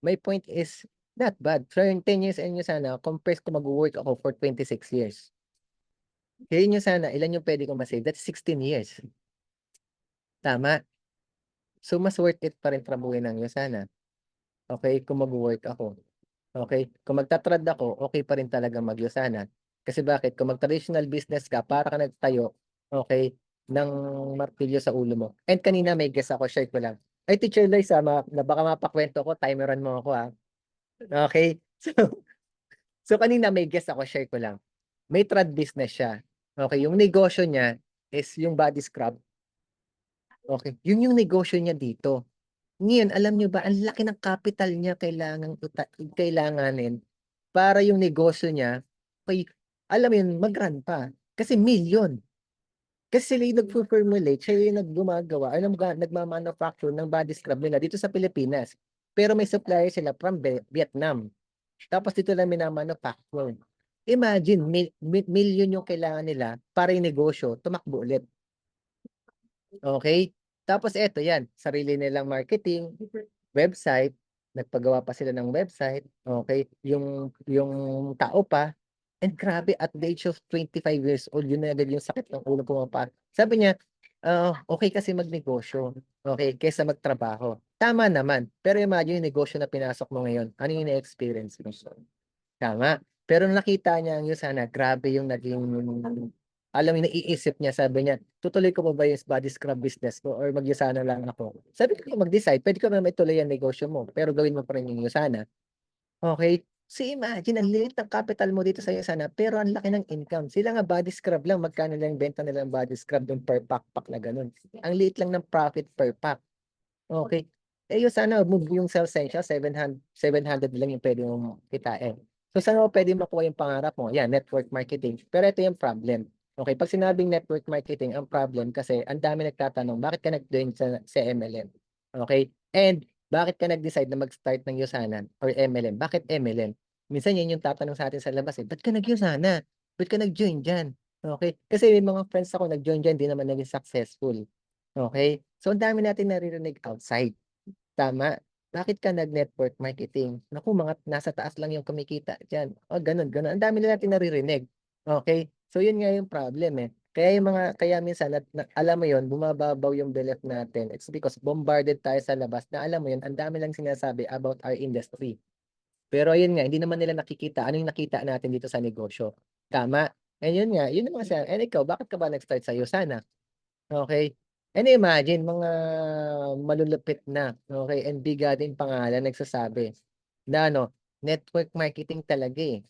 Speaker 1: My point is not bad. So yung 10 years in Yosana, compares ko mag-work ako for 26 years. Here in Yosana, ilan yung pwede kong masave? That's 16 years. Tama. So mas worth it pa rin trabuhin ng Yosana. Okay, kung mag-work ako. Okay, kung magtatrad ako, okay pa rin talaga mag-Yosana. Kasi bakit? Kung mag-traditional business ka, para ka nagtayo, okay, ng martilyo sa ulo mo. And kanina may guess ako, share ko lang. Ay, Teacher Liza, na baka mapakwento ko, timeran mo ako Okay? So kanina may guess ako, share ko lang. May trad business siya. Okay, yung negosyo niya is yung body scrub. Okay, yun yung negosyo niya dito. Ngayon, alam niyo ba, ang laki ng capital niya kailanganin para yung negosyo niya, ay, alam mo yun, mag-run pa. Kasi million. Kasi sila yung nag-formulate, siya yung naggumagawa, nagmamanufacture ng body scrub nila dito sa Pilipinas. Pero may supplier sila from Vietnam. Tapos dito lang minamanufacture. Imagine, million yung kailangan nila para yung negosyo tumakbo ulit. Okay? Tapos eto yan, sarili nilang marketing, website, nagpagawa pa sila ng website, okay? Yung tao pa, and grabe at the age of 25 years old, yun na agad yung sakit ng ulo pumapasok. Sabi niya, okay kasi magnegosyo, okay, kaysa magtrabaho. Tama naman, pero imagine yung negosyo na pinasok mo ngayon, ano yung na-experience mo? Tama. Pero nung nakita niya yung sana, grabe yung naging, alam mo, naiisip niya, sabi niya, tutuloy ko pa ba yung body scrub business ko or mag-Yusana lang ako? Sabi ko, mag-decide, pwede ko naman ituloy ang negosyo mo, pero gawin mo pa rin yung Yusana. Okay? So imagine, ang liit ng capital mo dito sa Yusana, pero ang laki ng income. Sila nga body scrub lang, magkano lang benta nila ng body scrub yung per pack na ganun. Ang liit lang ng profit per pack. Okay. Eh, yung sana move yung Cellsensya, 700 lang yung pwede mong kitain. So, saan mo pwede makuha yung pangarap mo? Yan, network marketing. Pero ito yung problem. Okay, pag sinabing network marketing, ang problem kasi ang dami nagtatanong, bakit ka nag-join sa MLM? Okay? And bakit ka nag-decide na mag-start ng Yosanan or MLM? Bakit MLM? Minsan yun yung tatanong sa atin sa labas eh, ba't ka nag-Yosana? Ba't ka nag-join dyan? Okay? Kasi may mga friends ako nag-join dyan, di naman naging successful. Okay? So, ang dami natin naririnig outside. Tama. Bakit ka nag-network marketing? Naku, mga nasa taas lang yung kumikita diyan. O ganun, ganun. Ang dami na natin naririnig. Okay? So, yun nga yung problem eh. Kaya minsan, alam mo yun, bumababaw yung belief natin. It's because bombarded tayo sa labas na alam mo yun, ang dami lang sinasabi about our industry. Pero yun nga, hindi naman nila nakikita. Ano yung nakita natin dito sa negosyo? Tama. And yun nga, yun naman siya. And ikaw, bakit ka ba nag-start sa Sana? Okay. And imagine mga malulupit na, okay, and bigating pangalan nagsasabi na ano, network marketing talaga eh.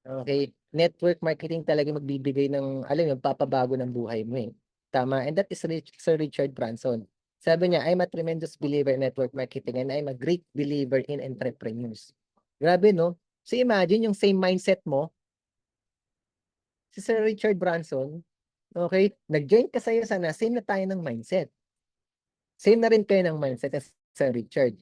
Speaker 1: Okay, network marketing talaga magbibigay ng, alam mo, papabago ng buhay mo eh. Tama, and that is Sir Richard Branson. Sabi niya, I'm a tremendous believer in network marketing and I'm a great believer in entrepreneurs. Grabe no? So imagine yung same mindset mo, si Sir Richard Branson, okay, nag-join ka sa'yo sana, same na tayo ng mindset. Same na rin kayo ng mindset as Sir Richard.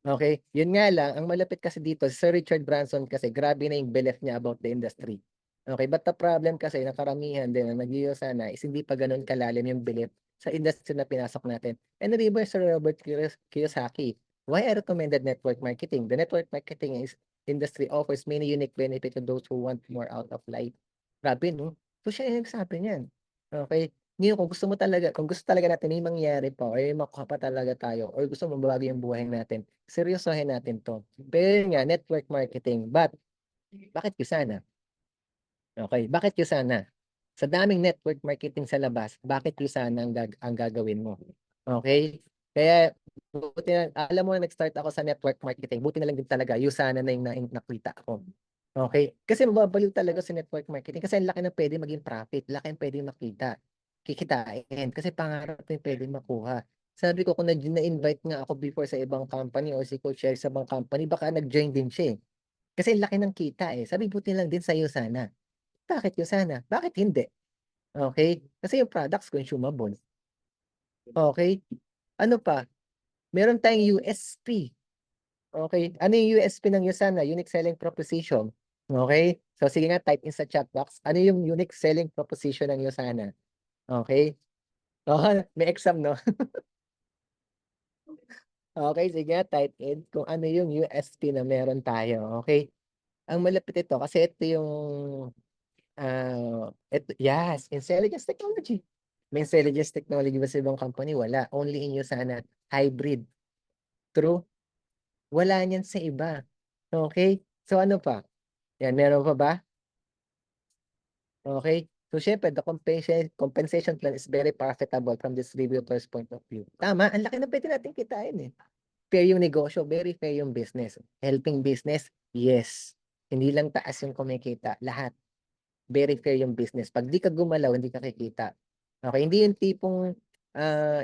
Speaker 1: Okay? Yun nga lang, ang malapit kasi dito, si Sir Richard Branson kasi grabe na yung belief niya about the industry. Okay, but the problem kasi na karamihan din na sana is hindi pa ganun kalalim yung belief sa industry na pinasok natin. And di ba Sir Robert Kiyosaki? Why I recommended network marketing? The network marketing industry offers many unique benefits to those who want more out of life. Grabe 'no? So siya yung nagsabi niyan, okey. Ngayon kung gusto talaga natin may mangyari pa or may makuha pa talaga tayo or gusto mo mabago yung buhay natin, seryosohin natin 'to. Pero yun nga, network marketing, but bakit yun sana? Okey, bakit yun sana? Sa daming network marketing sa labas, bakit yun sana ang gagawin mo? Okey? Kaya buti na alam mo na nag-start ako sa network marketing, buti na lang din talaga yun sana na yung nakita ko. Okey? Kasi mababaliw talaga sa network marketing kasi ang laki ng puwedeng maging profit, laki ng puwedeng makita, kikitain kasi pangarap mo yung puwedeng makuha. Sabi ko kung na-invite nga ako before sa ibang company or si Coach Share sa ibang company baka nag-join din siya, eh. Kasi ang laki ng kita, eh, sabi buti na lang din sa'yo sana. Bakit yun sana? Bakit hindi? Okey, kasi yung products consumable, okey. Ano pa, meron tayong USP, okey. Ano yung USP ng Usana, unique selling proposition, okey. So sige nga type in sa chat box, ano yung unique selling proposition ng Usana, okey. Oo, may exam 'no? Okey, sige nga type in kung ano yung USP na meron tayo, okey. Ang malapit ito kasi ito yung, eto yes, Intelligence Technology. May Intelligence Technology ba sa ibang company? Wala, only in Usana, hybrid, true. Wala niyan sa iba, okey? So ano pa, yan meron pa ba? Okey. So siyempre the compensation plan is very profitable from distributor's point of view. Tama, ang laki ng puwede nating kitain, eh. Fair yung negosyo, very fair yung business. Helping business, yes. Hindi lang taas yung kumikita, lahat. Very fair yung business. 'Pag 'di ka gumalaw, hindi ka kikita. Okey, hindi yung tipong,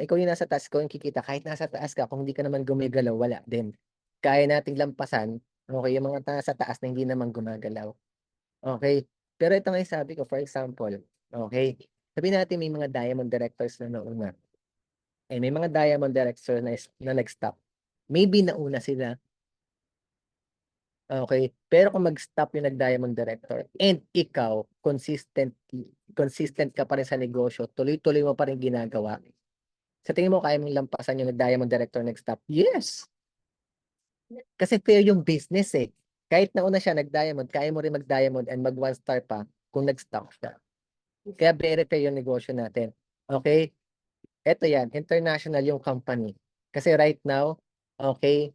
Speaker 1: ikaw yung nasa taas, ikaw yung kikita kahit nasa taas ka kung hindi ka naman gumagalaw, wala din. Kaya nating lampasan, okey, yung mga nasa taas na hindi naman gumagalaw, okey. Pero ito nga yung sabi ko, for example, okey, sabihin natin may mga diamond directors na nauna, may mga diamond director na nag-stop. Maybe nauna sila, okey, pero kung mag-stop yung nag-diamond director and ikaw consistent ka pa rin sa negosyo, tuloy-tuloy mo pa rin ginagawa, sa tingin mo kaya mong lampasan yung nag-diamond director nag-stop? Yes, kasi fair yung business, eh. Kahit nauna siya nag-diamond, kaya mo rin mag-diamond and mag-one star pa kung nag-stop siya. Kaya very fair yung negosyo natin, okey? Eto yan, international yung company. Kasi right now, okey,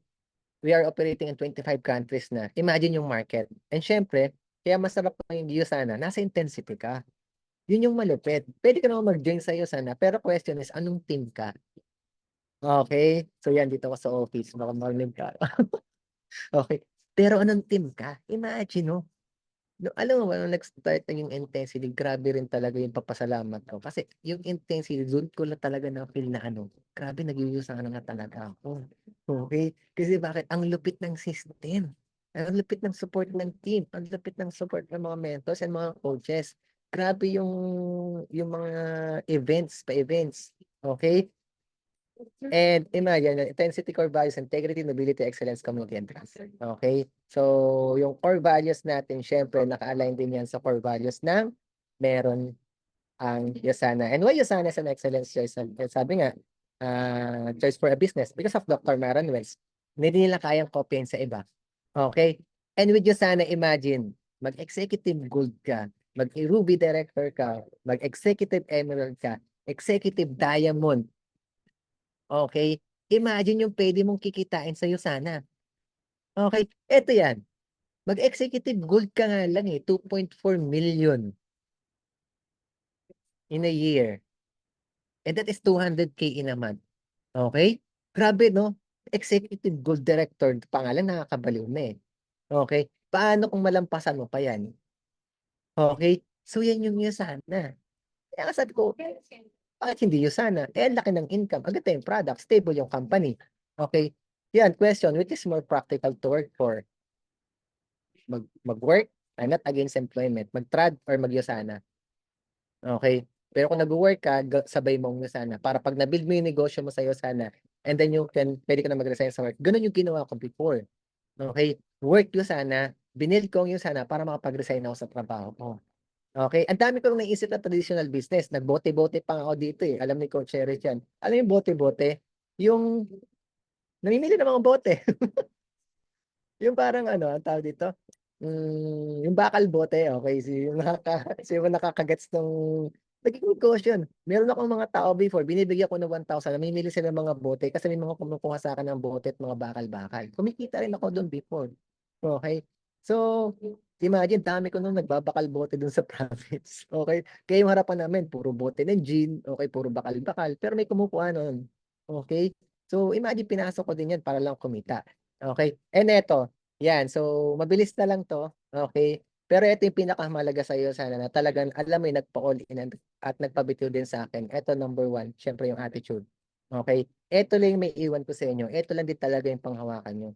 Speaker 1: we are operating in 25 countries na. Imagine yung market. And siyempre, kaya masarap yung Usana, nasa intensity ka. Yun yung malupit. Puwede ka naman mag-join sa Usana, pero question is anong team ka? Okey, so yan dito ako sa office, baka marinig ka. Okey, pero anong team ka? Imagine 'no? No, alam mo ba nung nag-start na yung intensity, grabe rin talaga yung papasalamat ko. Kasi yung intensity dun ko lang talaga na-feel na ano, grabe nag-u-use na nga talaga ako. Okey, kasi bakit? Ang lupit ng system, ang lupit ng support ng team, ang lupit ng support ng mga mentors and mga coaches. Grabe yung mga events, pa-events, okey? And imagine intensity, core values, integrity, nobility, excellence, community, and trust. Okay? So, yung core values natin siyempre naka-align din yan sa core values ng meron ang Yosana. And why Yosana is an excellence choice? Sabi nga, choice for a business because of Dr. Maron Wells. Hindi nila kayang kopyahin sa iba. Okay? And with Yosana, imagine, mag-executive gold ka, mag-Ruby director ka, mag-executive emerald ka, executive diamond. Okey, imagine yung puwede mong kikitain sa'yo sana. Okey, eto yan, mag-executive gold ka nga lang, 2.4 million in a year, and that is 200K in a month, okey? Grabe 'no, executive gold director, pangalan nakakabaliw na, eh, okey. Paano kung malampasan mo pa yan, okey? So yan yung Yusana. Kaya nga sabi ko, bakit hindi Yusana? Eh, ang laki ng income, maganda yung product, stable yung company, okey. Yan question, which is more practical to work for? Mag-work, I'm not against employment, mag-trad or mag-Yosana, okey. Pero kung nagwo-work ka sabay mong Yosana para 'pag na-build mo yung negosyo mo sa Yosana and then puwede ka na mag-resign sa work, gano'n yung ginawa ko before, okey. Work Yosana, binuild ko ang Yosana para makapag-resign ako sa trabaho ko, okey. Ang dami kong naisip na traditional business, nagbote-bote pa nga ako dito, eh, alam ni Coach Eric yan. Alam mo yung bote-bote? Yung namimili ng mga bote. Yung parang ano, ang tawag dito, yung bakal bote, okay, sino nakaka-gets nung naging negosyo yun. Meron akong mga tao before, binibigyan ko ng 1,000, namimili sila ng mga bote kasi may mga kumukuha sa'kin ng bote at mga bakal-bakal. Kumikita rin ako dun before, okay. So, imagine dami ko nung nagbabakal bote dun sa province, okay. Kaya yung harapan namin puro bote ng gin, okay, puro bakal-bakal, pero may kumukuha nun, okay. So, imagine pinasok ko din yan para lang kumita, okay. And eto, yan, so mabilis na lang 'to, okay. Pero ito yung pinakamahalaga sa'yo sana na talagang alam mo yung nagpa-all in at nagpabitiw din sa'kin. Eto number 1, siyempre yung attitude, okay. Eto lang yung maiiwan ko sa inyo, eto lang din talaga yung panghawakan niyo,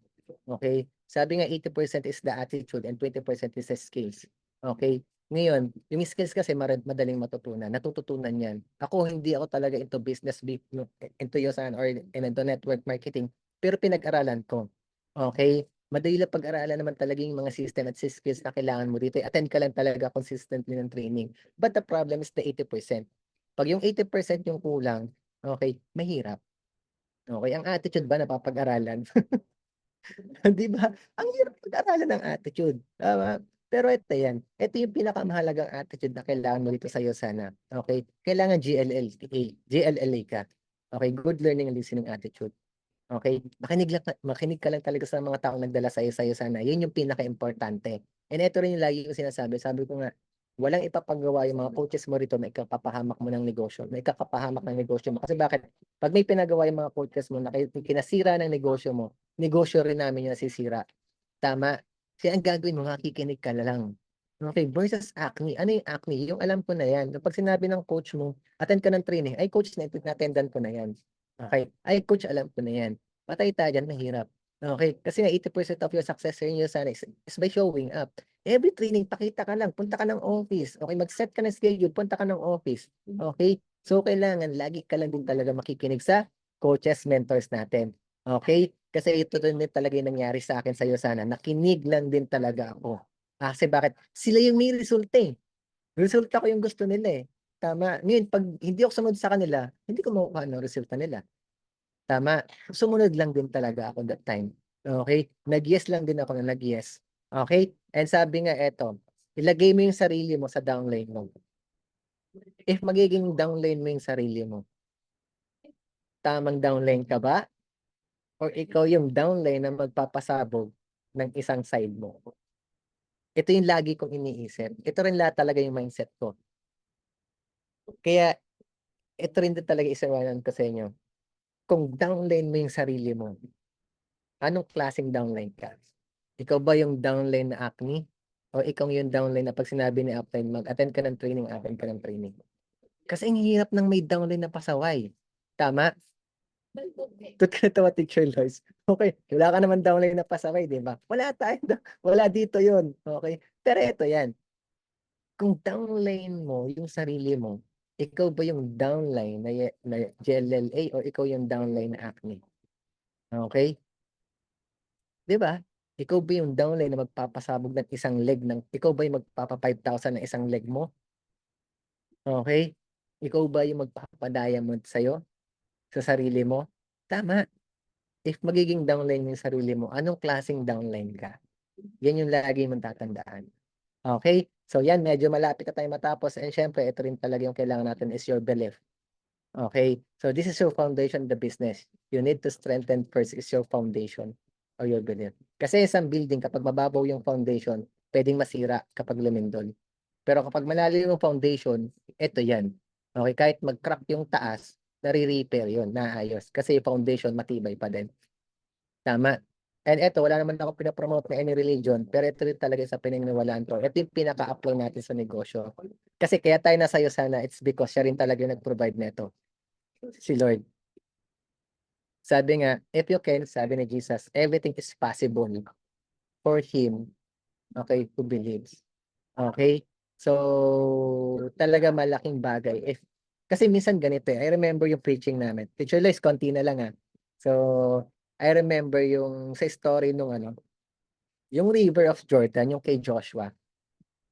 Speaker 1: okay. Sabi nga 80% is the attitude and 20% is the skills, okay. Ngayon, yung skills kasi madaling matutunan, natututunan yan. Ako hindi ako talaga into business into or into network marketing, pero pinag-aralan ko, okay. Madali lang pag-aralan naman talaga yung mga system at skills na kailangan mo dito, attend ka lang talaga consistently ng training. But the problem is the 80%. 'Pag yung 80% yung kulang, okey, mahirap. Okey, ang attitude ba napapag-aralan? 'Di ba? Ang hirap pag-aralan ng attitude, tama? Pero ito yan, ito yung pinakamahalagang attitude na kailangan mo dito sa'yo sana, okey? Kailangan GLLA ka, okey, good learning and listening attitude. Okay, makinig ka lang talaga sa mga taong nagdala sa'yo sana, yun yung pinakaimportante. And ito rin yung lagi kong sinasabi, sabi ko nga, walang ipapagawa yung mga coaches mo rito na ikakapahamak mo ng negosyo, na ikakapahamak ng negosyo mo. Kasi bakit? 'Pag may pinagawa yung mga coaches mo na kinasira ng negosyo rin namin yung nasisira, tama? Kaya ang gagawin mo makikinig ka na lang. Okay, versus acne. Ano yung acne? Yung alam ko na yan, kapag sinabi ng coach mo, "Attend ka ng training," "Ay coach na-attendan ko na yan." Okay. "Ay coach alam ko na yan." Patay tayo diyan, mahirap. Okay, kasi nga 80% of your success sa inyo sana is by showing up. Every training pakita ka lang, punta ka ng office, okay, mag-set ka ng schedule, punta ka ng office, okay. So kailangan lagi ka lang din talaga makikinig sa coaches, mentors natin, okay. Kasi ito din talaga yung nangyari sa akin sa'yo sana, nakinig lang din talaga ako. Kasi bakit? Sila yung may resulta, eh. Resulta ko yung gusto nila, eh, tama. Ngayon 'pag hindi ako sumunod sa kanila, hindi ko makukuha ng resulta nila. Tama, sumunod lang din talaga ako that time, okey? Nag-yes lang din ako na nag-yes, okey? And sabi nga eto, ilagay mo yung sarili mo sa downline mo. If magiging downline mo yung sarili mo, tamang downline ka ba or ikaw yung downline na magpapasabog ng isang side mo? Ito yung lagi kong iniisip, ito rin lahat talaga yung mindset ko. Kaya ito rin din talaga isa-iwanan ko sa inyo, kung downline mo yung sarili mo, anong klaseng downline ka? Ikaw ba yung downline na acne o ikaw yung downline na 'pag sinabi ni upline mag-attend ka ng training, attend ka ng training? Kasi ang hirap ng may downline na pasaway, tama? Ba't ka natawa, Teacher Lois? Okey, wala ka naman downline na pasaway, 'di ba? Wala dito yun, okey? Pero eto yan, kung downline mo yung sarili mo, ikaw ba yung downline na GLLA o ikaw yung downline na acne, okey? 'Di ba? Ikaw ba yung downline na magpapasabog ng isang leg ikaw ba yung magpapa-5,000 ng isang leg mo, okey? Ikaw ba yung magpapa-diamond sa'yo, sa sarili mo? Tama. If magiging downline mo yung sarili mo, anong klaseng downline ka? Yan yung lagi mong tatandaan, okey? So yan, medyo malapit na tayong matapos and siyempre ito rin talaga yung kailangan natin is your belief, okey? So this is your foundation in the business. You need to strengthen first is your foundation or your belief. Kasi isang building kapag mababaw yung foundation, puwedeng masira kapag lumindol. Pero kapag malalim yung foundation, eto yan, okey, kahit mag-crack yung taas, nare-repair yun, naayos kasi yung foundation matibay pa din, tama. And eto wala naman akong pino-promote na any religion, pero ito rin talaga sa pinaniniwalaan ko, ito yung pinaka-apply natin sa negosyo. Kasi kaya tayo nasa'yo sana, it's because siya rin talaga yung nag-provide nito, si Lord. Sabi nga, "If you can," sabi ni Jesus, "everything is possible for him," okey, "who believes." Okey? So, talaga malaking bagay kasi minsan ganito, I remember yung preaching namin, Teacher Lois konti na lang, So, I remember yung sa story nung ano, yung River of Jordan, yung kay Joshua,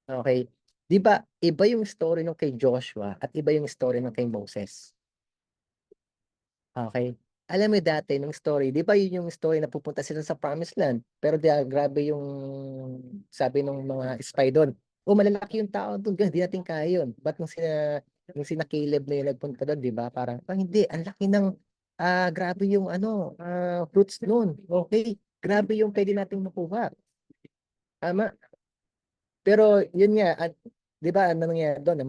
Speaker 1: okey? 'Di ba iba yung story nung kay Joshua at iba yung story nung kay Moses, okey? Alam mo dati nung story, 'di ba yun yung story na pupunta sila sa promised land, pero grabe yung sabi nung mga spy dun, "Oh, malalaki yung tao dun, di natin kaya yun." Ba't nung sina Caleb na yung nagpunta dun, 'di ba, parang, hindi ang laki ng, grabe yung ano, fruits nun, okey, grabe yung puwede nating makuha, tama. Pero yun nga at 'di ba ano nangyari dun,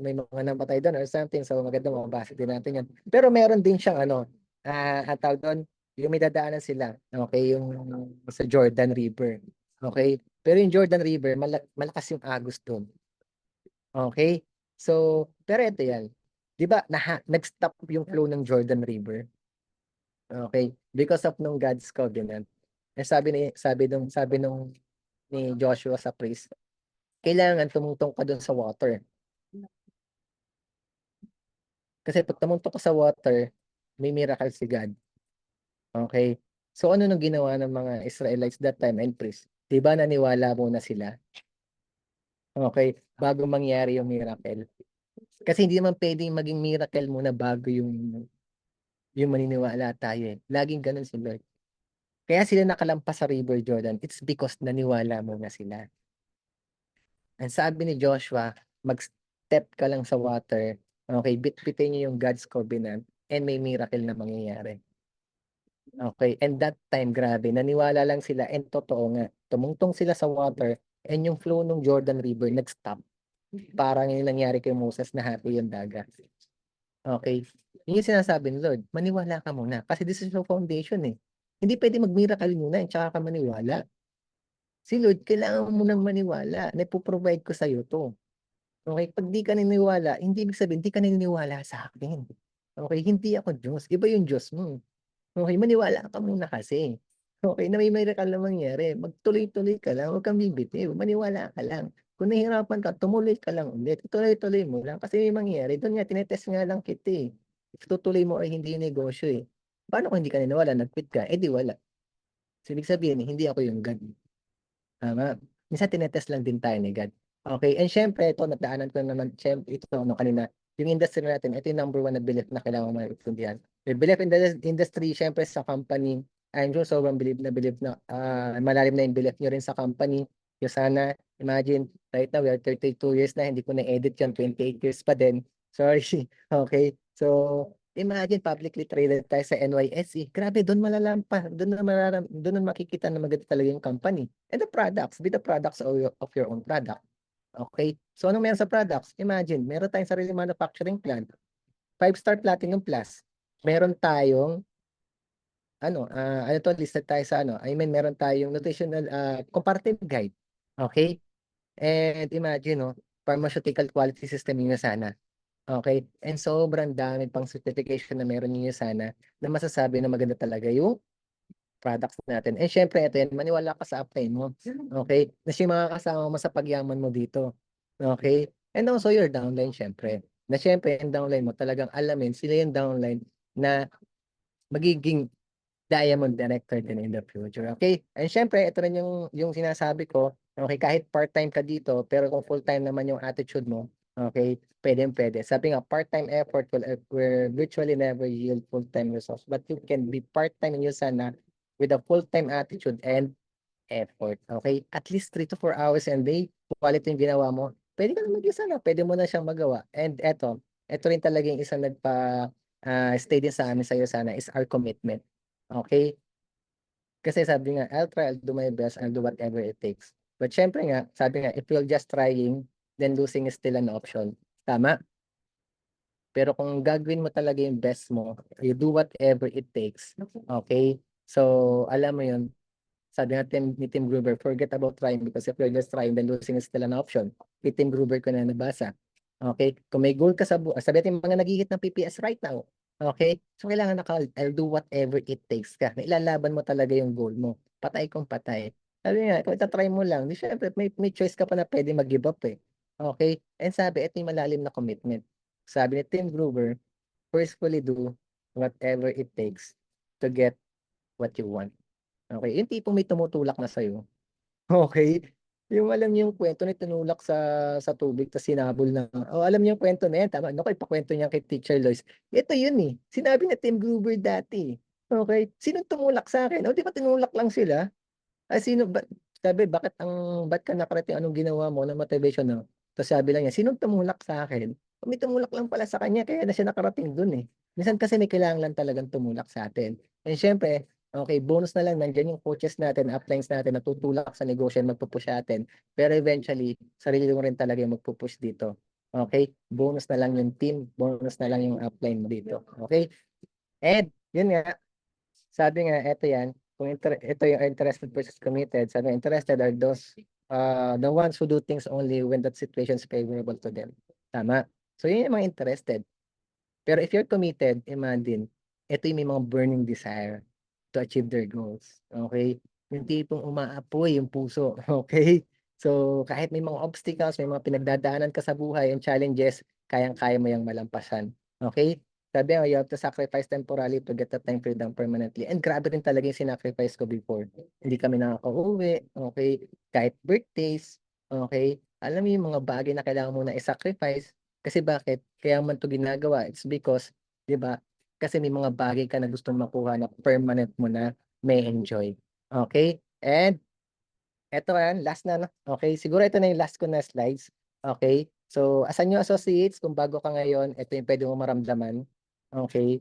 Speaker 1: may mga namatay dun or something, so maganda mababasa din natin yun. Pero meron din siyang ano, anong tawag dun, yung may dadaanan sila, okey, yung sa Jordan River, okey? Pero yung Jordan River malakas yung agos dun, okey? So, pero eto yan, 'di ba nag-stop yung flow ng Jordan River, okey, because of nung God's covenant. Eh, sabi nung ni Joshua sa priest, kailangan tumungtong ka dun sa water. Kasi 'pag tumuntok ka sa water, may miracle si God, okey? So, ano nung ginawa ng mga Israelites that time and priest, 'di ba naniwala muna sila, okey, bago mangyari yung miracle. Kasi hindi naman puwedeng maging miracle muna bago yung maniniwala tayo, eh, laging gano'n si Lord. Kaya sila nakalampas sa River Jordan, it's because naniwala muna sila. Ang sabi ni Joshua, mag-step ka lang sa water, okey, bitbitin niyo yung God's covenant and may miracle na mangyayari. Okey, and that time grabe naniwala lang sila and totoo nga, tumungtong sila sa water and yung flow nung Jordan River nag-stop. Parang yung nangyari kay Moses nahati yung dagat, okey. Yun yung sinasabi ni Lord, maniwala ka muna kasi this is your foundation, eh. Hindi puwedeng mag-miracle muna, eh, tsaka ka maniwala. Si Lord kailangan mo munang maniwala na ipo-provide ko sa'yo 'to, okey. 'Pag di ka naniniwala, hindi ibig sabihin di ka naniniwala sa'kin, okey. Hindi ako Diyos, iba yung Diyos mo. Okey, maniwala ka muna kasi. Okey, na may miracle na mangyari, magtuloy-tuloy ka lang, huwag kang bibitiw, maniwala ka lang. Kung nahihirapan ka, tumuloy ka lang ulit, ituloy-tuloy mo lang kasi may mangyayari. Do'n nga tine-test nga lang kita, eh. If tutuloy mo or hindi yung negosyo, eh. Paano kung hindi ka naniniwala, nag-quit ka, eh, di wala. So, ibig sabihin, hindi ako yung God. Tama. Minsan tine-test lang din tayo ni God. Okey, and siyempre ito nadaanan ko na naman ito ano kanina, yung industry natin ito yung number one na belief na kailangan mo maintindihan. Yung belief in the industry siyempre sa company, I'm sure sobrang believe na, malalim na yung belief niyo rin sa company. Yung sana imagine right now we are 32 years na hindi ko na-edit yan, 28 years pa din. Sorry, okey. So, imagine publicly traded tayo sa NYSE, grabe dun dun makikita na maganda talaga yung company. And the products, be the products of your own product, okey? So, anong meron sa products? Imagine meron tayong sariling manufacturing plant, 5-star Platinum Plus. Meron tayong ano, ano 'to, listed tayo sa ano, I mean meron tayong nutritional, comparative guide, okey? And imagine 'no, pharmaceutical quality system yun sana, okey? And sobrang dami pang certification na meron yun sana na masasabi na maganda talaga yung products natin. And siyempre ito yan, maniwala ka sa upline mo, okey? Na siya yung makakasama mo sa pagyaman mo dito, okey? And also your downline siyempre, na siyempre yung downline mo talagang alamin sila yung downline na magiging diamond director din in the future, okey? And siyempre ito rin yung sinasabi ko, okey, kahit part-time ka dito pero kung full-time naman yung attitude mo, okey, puwedeng-puwede. Sabi nga part-time effort will virtually never yield full-time results, but you can be part-time in USANA with a full-time attitude and effort, okey? At least 3 to 4 hours a day, quality yung ginawa mo, puwede ka na mag-USANA, puwede mo na siyang magawa. And eto rin talaga yung isang stay din sa amin sa USANA is our commitment. Okey, kasi sabi nga, "I'll try, I'll do my best, I'll do whatever it takes." But siyempre nga, sabi nga, if you're just trying, then losing is still an option, tama? Pero kung gagawin mo talaga yung best mo, you do whatever it takes, okey? So, alam mo yun, sabi nga ni Tim Gruber, "Forget about trying because if you're just trying, then losing is still an option." Kay Tim Gruber ko na nabasa, okey? Kung may goal ka sabi natin mga naghi ng PPS right now, okey? So, kailangan I'll do whatever it takes ka, na ilalaban mo talaga yung goal mo, patay kung patay. Sabi nga kung ita-try mo lang, di siyempre may choice ka pa na puwedeng mag-give up, eh, okey? And sabi ito yung malalim na commitment. Sabi ni Tim Gruber, "Forcefully do whatever it takes to get what you want." Okey, yung tipong may tumutulak na sa'yo, okey? Yung alam niyo yung kwento na tinulak sa tubig ta's sinabol na alam niyo yung kwento na yan, tama? Naku, ipakwento niyan kay Teacher Lois. Ito yun, eh, sinabi ni Tim Gruber dati, okey? Sinong tumulak sa'kin? Oh, 'di ba tinulak lang sila? Sino ba sabi, ba't ka nakarating, anong ginawa mo, anong motivation mo? Ta's sabi lang niya, "Sinong tumulak sa'kin?" May tumulak lang pala sa kanya kaya na siya nakarating dun, eh. Minsan kasi may kailangan lang talagang tumulak sa'tin. And siyempre, okey, bonus na lang nandiyan yung coaches natin, uplines natin na tutulak sa negosyo and magpu-push sa'tin. Pero eventually, sarili mo rin talaga yung magpu-push dito, okey? Bonus na lang yung team, bonus na lang yung upline mo dito, okey? And yun nga, sabi nga eto yan, kung ito yung interested versus committed, sabi interested are those, the ones who do things only when that situation is favorable to them, tama? So yun yung mga interested. Pero if you're committed, imagine, ito yung may mga burning desire to achieve their goals, okey? Yung tipong umaapoy yung puso, okey? So, kahit may mga obstacles, may mga pinagdadaanan ka sa buhay and challenges, kayang-kaya mo yang malampasan, okey? Sabi nga, you have to sacrifice temporarily to get the time freedom permanently, and grabe rin talaga yung sinacrifice ko before. Hindi kami nakakauwi, okey? Kahit birthdays, okey? Alam mo yung mga bagay na kailangan mo na i-sacrifice, kasi bakit? Kaya man 'to ginagawa, it's because, 'di ba, kasi may mga bagay ka na gustong makuha na permanent mo na ma-e-enjoy, okey? And eto yan, last na 'no, okey, siguro ito na yung last ko na slides, okey? So, as a new associates, kung bago ka ngayon, ito yung puwede mong maramdaman, okey?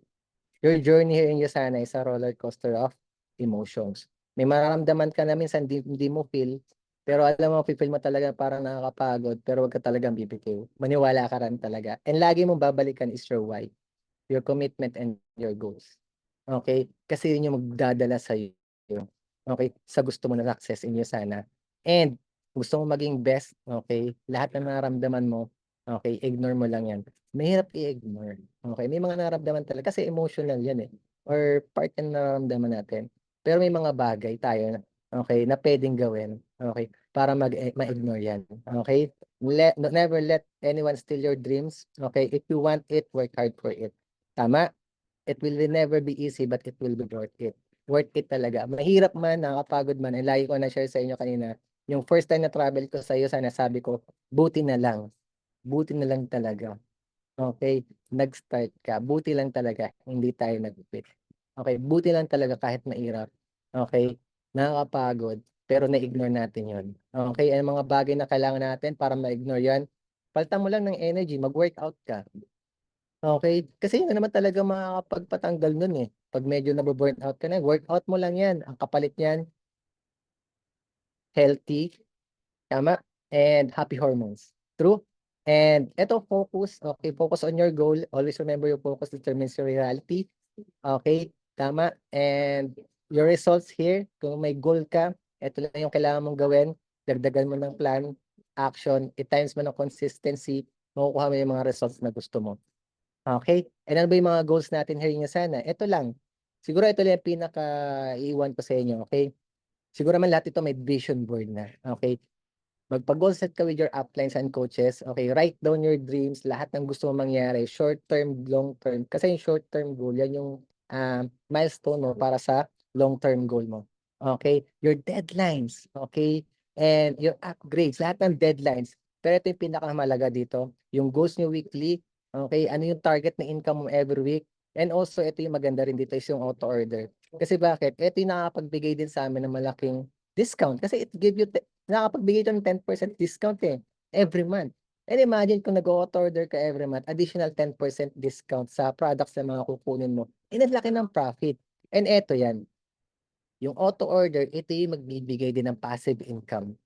Speaker 1: Your journey here in USANA is a roller coaster of emotions. May mararamdaman ka na minsan hindi mo feel, pero alam mo mafi-feel mo talaga parang nakakapagod, pero wag ka talagang bibitiw. Maniwala ka rin talaga, and lagi mong babalikan is your why, your commitment and your goals. Okey? Kasi yun yung magdadala sa'yo, okey, sa gusto mo na success in USANA. And gusto mo maging best, okey, lahat ng nararamdaman mo, okey, ignore mo lang yan. Mahirap i-ignore, okey? May mga nararamdaman talaga kasi emotional yan, eh, or part yan ng nararamdaman natin. Pero may mga bagay tayo na okey, na puwedeng gawin, okey, para ma-ignore yan, okey? Never let anyone steal your dreams, okey? If you want it, work hard for it. Tama? It will never be easy but it will be worth it. Worth it talaga. Mahirap man, nakakapagod man, eh, lagi ko na-share sa inyo kanina, yung first time na travel ko sa USANA sabi ko, buti na lang talaga, okey, nag-start ka, buti lang talaga hindi tayo nag-quit. Okey, buti lang talaga kahit mahirap, okey, nakakapagod, pero na-ignore natin yun, okey? Ang mga bagay na kailangan natin para ma-ignore yan, palitan mo lang ng energy, mag-workout ka. Okey, kasi yun na naman talaga makakapagpatanggal nun, eh, 'pag medyo nabu-burnout ka na, workout mo lang yan, ang kapalit niyan healthy, tama, and happy hormones, true? And eto focus, okey, focus on your goal, always remember your focus determines your reality, okey, tama, and your results here, kung may goal ka, eto lang yung kailangan mong gawin, dagdagan mo ng plan, action, i-times mo ng consistency, makukuha mo yung mga results na gusto mo. Okey, and ano ba yung mga goals natin here sana, eto lang, siguro ito lang yung pinaka-iiwan ko sa inyo, okey? Siguro naman lahat ito may vision board na, okey? Magpa-goal set ka with your uplines and coaches, okey? Write down your dreams, lahat ng gusto mong mangyari, short term, long term, kasi yung short term goal yan yung, milestone mo para sa long term goal mo, okey? Your deadlines, okey? And your upgrades, lahat ng deadlines. Pero ito yung pinakamahalaga dito, yung goals niyo weekly, okey? Ano yung target na income mo every week, and also ito yung maganda rin dito is yung auto order. Kasi bakit? Ito yung nakakapagbigay din sa'min ng malaking discount kasi it give you nakakapagbigay ito ng 10% discount, eh, every month. And imagine kung nag-o-auto order ka every month, additional 10% discount sa products na mga kukunin mo, eh, ang laki ng profit. And eto yan, yung auto order, ito yung magbibigay din ng passive income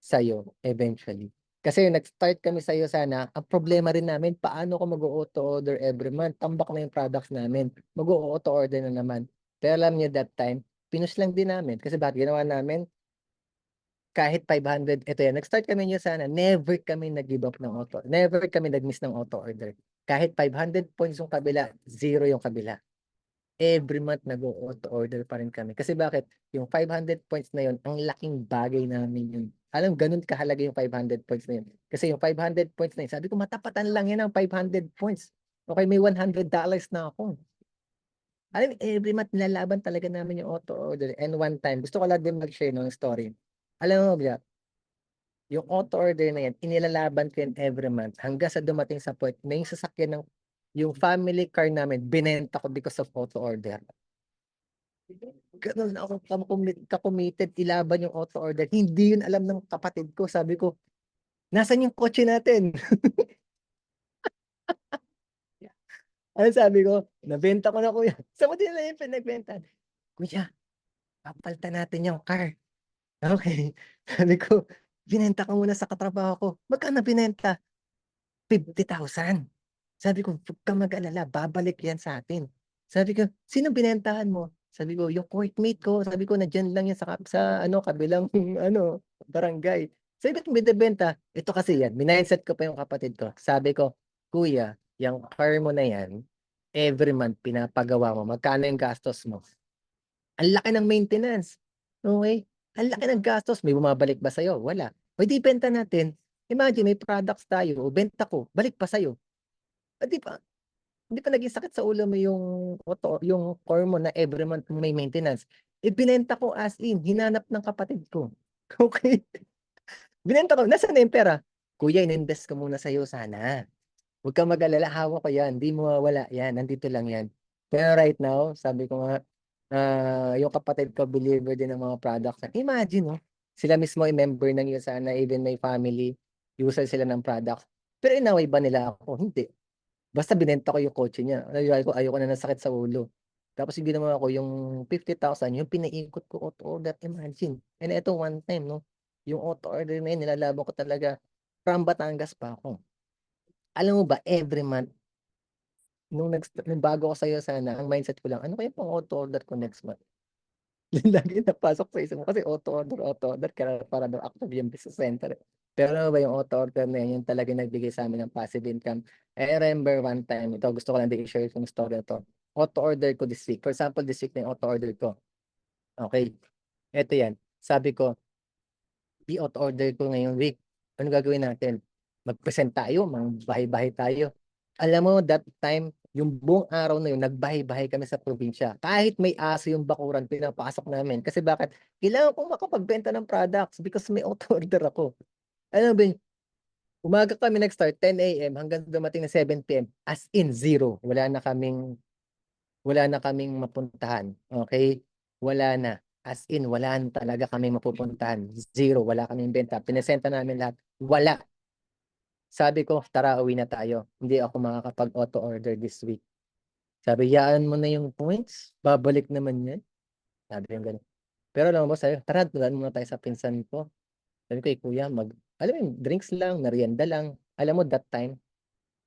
Speaker 1: sa'yo eventually. Kasi nag-start kami sa'yo sana, ang problema rin namin paano ko mag-o-auto order every month, tambak na yung products namin, mag-o-auto order na naman. Pero alam niyo that time, pinush lang din namin kasi bakit ginawa namin, kahit 500 eto yan, nag-start kami niyo sana, never kami nag-give up ng auto, never kami nag-miss ng auto order. Kahit 500 points yung kabila, zero yung kabila. Every month nag-o-auto order pa rin kami. Kasi bakit? Yung 500 points na yun, ang laking bagay namin yun. Alam ganun kahalaga yung 500 points na yun. Kasi yung 500 points na yun, sabi ko matapatan lang yan ng 500 points. Okay, may $100 na ako. Alam mo, every month nilalaban talaga namin yung auto order, and one time, gusto ko lang din mag-share ng story. Alam mo, Jack, yung auto-order na yan, inilalaban ko yan every month hanggang sa dumating sa point na yung sasakyan ng yung family car namin, binenta ko because of auto-order. Ganun ako ka-committed ilaban yung auto-order. Hindi yun alam ng kapatid ko. Sabi ko, nasan yung kotse natin? Ano sabi ko? Nabenta ko na kuya. Saan mo din na yung pinagbenta? Kuya, papalitan natin yung car. Okay. Sabi ko, binenta ko muna sa katrabaho ko. Magkano binenta? 50,000. Sabi ko, huwag kang mag-alala, babalik yan sa atin. Sabi ko, sino binentahan mo? Sabi ko, yung courtmate ko. Sabi ko, nandyan lang yan sa ano, kabilang ano, barangay. Sabi ko, binibenta. Ito kasi yan, minindset ko pa yung kapatid ko. Sabi ko, kuya, yung car mo na yan, every month pinapagawa mo, magkano yung gastos mo? Ang laki ng maintenance. Okay? Ang laki ng gastos. May bumabalik ba sa'yo? Wala. O di benta natin. Imagine, may products tayo. O benta ko. Balik pa sa'yo. O di ba? Hindi pa naging sakit sa ulo mo yung core mo na every month may maintenance. Ibinenta ko as in. Hinanap ng kapatid ko. Okay? Binenta ko. Nasaan na yung pera? Kuya, ininvest ko muna sa'yo sana. Huwag kang mag-alala, hawak ko yan. Hindi mo mawawala yan. Nandito lang yan. Pero right now, sabi ko nga, yung kapatid ko, believer din ng mga products. Imagine, no? Sila mismo ay member ng USANA, even may family, user sila ng products. Pero inaway ba nila ako? Hindi. Basta binenta ko yung kotse niya. Ayoko na ng sakit sa ulo. Tapos yung ginawa ko, yung 50,000, yung pinaikot ko auto-order, imagine. And ito one time, no? Yung auto-order na yun, nilalaban ko talaga. From Batangas pa ako. Alam mo ba, every month, nung bago ko sa'yo sana, ang mindset ko lang, ano kaya pang auto-order ko next month? Lagi napasok sa isip mo kasi auto-order, kaya para daw active yung business center. Pero ano ba yung auto-order na yun, yung talaga nagbigay sa amin ng passive income. I remember one time, ito gusto ko lang din i-share yung story na to. Auto-order ko this week. For example, this week na yung auto-order ko. Okay, eto yan. Sabi ko, i-auto-order ko ngayong week. Ano gagawin natin? Mag-present tayo, bahay-bahay tayo. Alam mo, that time, yung buong araw na yun, nagbahay-bahay kami sa probinsya. Kahit may aso yung bakuran, pinapasok namin. Kasi bakit? Kailangan kong makapagbenta ng products because may auto-order ako. Alam mo ba yun? Umaga kami nag-start, 10 a.m. hanggang dumating na 7 p.m. As in zero. Wala na kaming mapuntahan. Okay? Wala na. As in, wala na talaga kaming mapupuntahan. Zero. Wala kaming benta. Pinesenta namin lahat. Wala. Sabi ko, tara, uwi na tayo. Hindi ako makakapag-auto order this week. Sabi, yaan mo na yung points. Babalik naman yan. Sabi yung ganun. Pero alam mo, sabi, tara, tulan muna tayo sa pinsan ko. Sabi ko, kuya, alam mo yun, drinks lang, merienda lang. Alam mo, that time,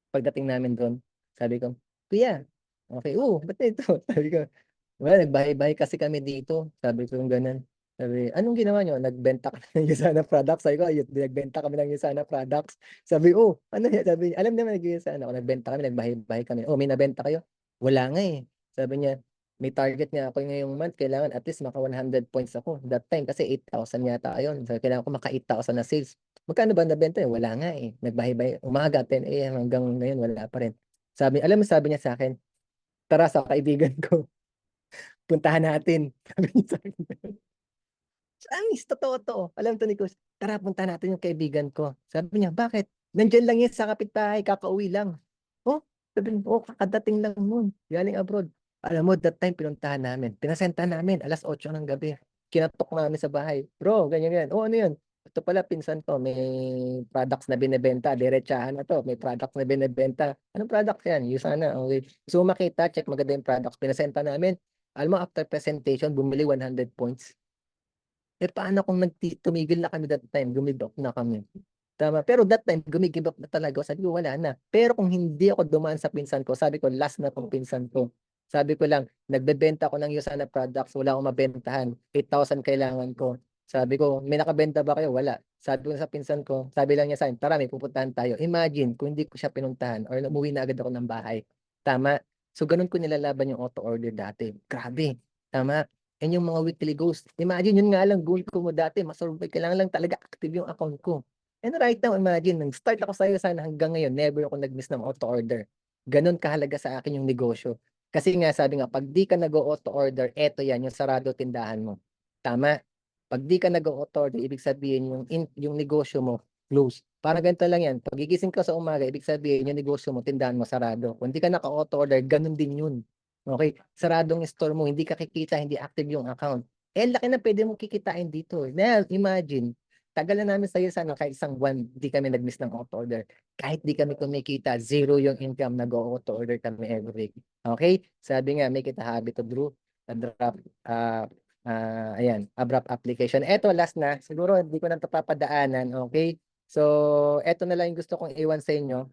Speaker 1: pagdating namin doon, sabi ko, kuya, okay, ba't ito? Sabi ko, well, nagbahay-bahay kasi kami dito. Sabi ko yung ganun. Sabi, anong ginawa nyo? Nagbenta ka ng Yusana products. Sabi ko, ayun, nagbenta kami ng Yusana products. Sabi, ano yan? Sabi niya, alam naman nag-Yusana ako. Nagbenta kami, nagbahay-bahay kami. May nabenta kayo? Wala nga eh. Sabi niya, may target nga ako ngayong month. Kailangan at least maka 100 points ako. That time kasi 8,000 yata yun. Sabi, kailangan ko maka 8,000 na sales. Magkano ba nabenta? Wala nga eh. Nagbahay-bahay. Umaga, 10 a.m. hanggang ngayon, wala pa rin. Sabi, alam mo, sabi niya sa akin, tara sa kaibigan ko, puntahan natin. Sabi niya sa akin. Anis, totoo to. Alam to ni Coach, tara punta natin yung kaibigan ko. Sabi niya, bakit? Nandyan lang yan sa kapitbahay, kakauwi lang. Oh, sabi niya, kakadating lang nun. Galing abroad. Alam mo, that time pinuntahan namin. Pinasenta namin, 8:00 ng gabi. Kinatok namin sa bahay. Bro, ganyan. Ano yan? Ito pala, pinsan ko, may products na binibenta. Diretsahan na to. May products na binibenta. Anong products yan? Yung sana. Okay. So, makita, check maganda yung products. Pinasenta namin. Alam mo, after presentation, bumili 100 points. Paano kung tumigil na kami that time, gumibok na kami. Tama. Pero that time, gumigive up na talaga. Sabi ko, wala na. Pero kung hindi ako dumaan sa pinsan ko, sabi ko, last na tong pinsan ko. Sabi ko lang, nagbebenta ko ng Yusana products, wala akong mabentahan. 8,000 kailangan ko. Sabi ko, may nakabenta ba kayo? Wala. Sabi ko sa pinsan ko, sabi lang niya sa akin, tara, may pupuntahan tayo. Imagine, kung hindi ko siya pinuntahan or umuwi na agad ako ng bahay. Tama. So, ganun ko nilalaban yung auto-order dati. Grabe. Tama. And yung mga weekly goals, imagine yun nga lang goal ko mo dati, masurvive, kailangan lang talaga active yung account ko. And right now, imagine, nang start ako sa'yo sana hanggang ngayon, never ako nag-miss ng auto-order. Ganon kahalaga sa akin yung negosyo. Kasi nga, sabi nga, pag di ka nag-auto-order, eto yan, yung sarado tindahan mo. Tama? Pag di ka nag-o-auto order, ibig sabihin yung negosyo mo close. Parang ganito lang yan, pag gigising ka sa umaga, ibig sabihin yung negosyo mo, tindahan mo sarado. Kung di ka naka-auto order, ganun din yun. Okay? Saradong store mo, hindi ka kikita, hindi active yung account. Eh, laki na pwede mo kikitain dito. Now, imagine, tagal na namin sa'yo sana kahit isang buwan, di kami nag-miss ng auto order. Kahit di kami kumikita, zero yung income, nag-auto order kami every week. Okay? Sabi nga, make it a habit to do, ayan, abrupt application. Eto, last na. Siguro, hindi ko na ito papadaanan. Okay? So, eto na lang yung gusto kong iwan sa inyo.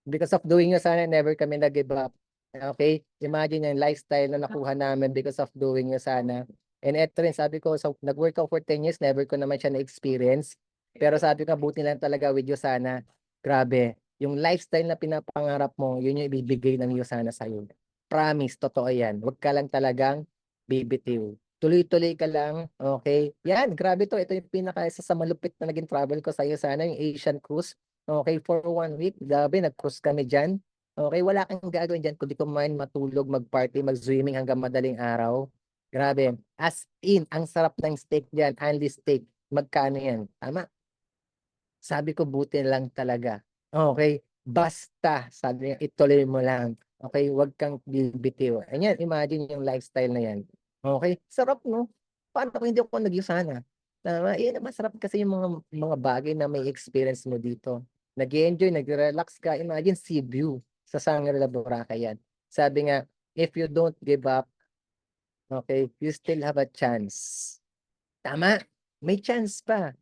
Speaker 1: Because of doing nyo, sana never kami nag-give up. Okay? Imagine yung lifestyle na nakuha namin because of doing nyo sana. And eto rin, sabi ko, so, nag-work ako for 10 years, never ko naman siya na-experience. Pero sabi ko, buti lang talaga with you sana. Grabe. Yung lifestyle na pinapangarap mo, yun yung ibibigay ng iyo sana sa'yo. Promise, totoo yan. Huwag ka lang talagang bibitiw. Tuloy-tuloy ka lang, okay? Yan, grabe to. Ito yung isa sa malupit na naging travel ko sa'yo sana, yung Asian cruise. Okay, for 1 week, grabe, nag-cruise kami dyan. Okay, wala kang gagawin dyan kundi kumain, matulog, mag-party, mag-swimming hanggang madaling araw. Grabe. As in, ang sarap ng steak dyan, only steak. Magkano yan? Tama? Sabi ko, buti lang talaga. Okay, basta, sabi niya, ituloy mo lang. Okay, huwag kang bibitiw. Ayan, imagine yung lifestyle na yan. Okay, sarap, no? Paano kung hindi ako nagyusana? Tama, yan, masarap kasi yung mga bagay na may experience mo dito. Nag-enjoy, nag-relax ka. Imagine sea view sa Shangri-La Boracay yan. Sabi nga, if you don't give up, okay, you still have a chance. Tama, may chance pa.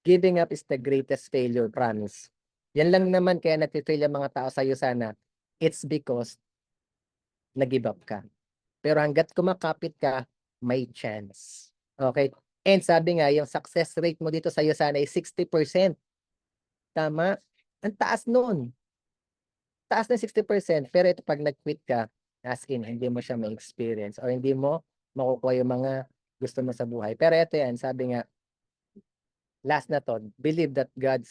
Speaker 1: Giving up is the greatest failure, promise. Yan lang naman kaya nagfi-fail yung mga tao sa'yo sana. It's because nag-give up ka. Pero hangga't kumakapit ka, may chance. Okay? And sabi nga, yung success rate mo dito sa'yo sana ay 60%. Tama? Ang taas nun. Taas ng 60%. Pero ito pag nag-quit ka, as in, hindi mo siya ma-experience or hindi mo makukuha yung mga gusto mo sa buhay. Pero ito yan, sabi nga, last na to, believe that God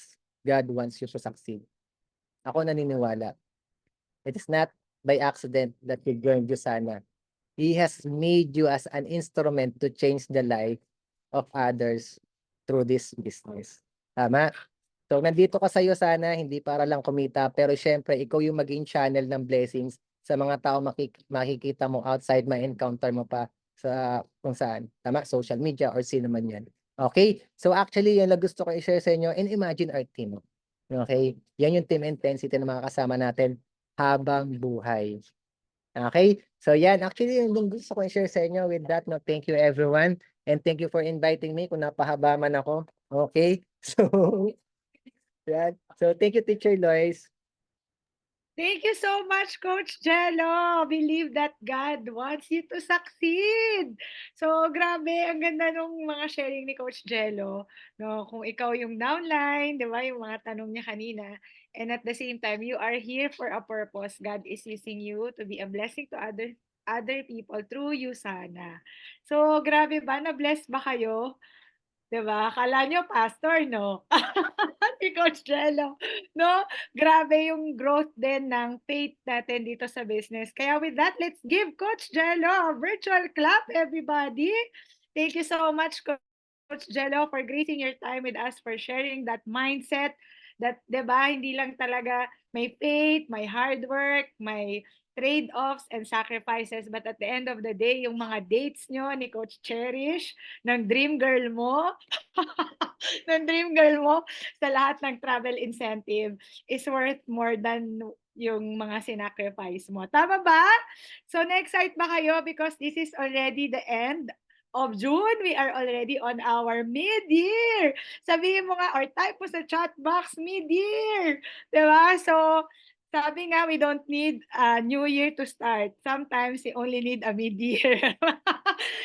Speaker 1: wants you to succeed. Ako naniniwala. It is not by accident that you joined Jusana. He has made you as an instrument to change the life of others through this business. Tama? So, nandito ka sa iyo sana, hindi para lang kumita, pero syempre, ikaw yung maging channel ng blessings sa mga tao makikita mo outside, ma-encounter mo pa sa kung saan. Tama? Social media or sino man yan. Okay? So, actually, yan lang gusto ko i-share sa inyo and imagine our team. Okay? Yan yung team intensity na mga kasama natin habang buhay. Okay? So, yan. Actually, yun yung gusto ko i-share sa inyo. With that, no, thank you everyone. And thank you for inviting me kung napahaba man ako. Okay? So, yan. So, thank you, Teacher Lois.
Speaker 2: Thank you so much, Coach Jello. Believe that God wants you to succeed. So, grabe, ang ganda nung mga sharing ni Coach Jello. No, kung ikaw yung downline, di ba, yung mga tanong niya kanina. And at the same time, you are here for a purpose. God is using you to be a blessing to other people through you sana. So, grabe ba? Na-bless ba kayo? Diba? Akala nyo pastor, no? Si Coach Jello. No? Grabe yung growth din ng faith natin dito sa business. Kaya with that, let's give Coach Jello a virtual clap, everybody. Thank you so much, Coach Jello, for gracing your time with us, for sharing that mindset that, diba, hindi lang talaga may faith, may hard work, may trade-offs and sacrifices, but at the end of the day, yung mga dates nyo ni Coach Cherish, ng dream girl mo, ng dream girl mo sa lahat ng travel incentive is worth more than yung mga sinacrifice mo. Tama ba? So, na-excite ba kayo? Because this is already the end of June. We are already on our mid-year. Sabihin mo nga, or type mo sa chat box, mid-year. Diba? So, sabi nga, we don't need a new year to start. Sometimes, we only need a mid-year.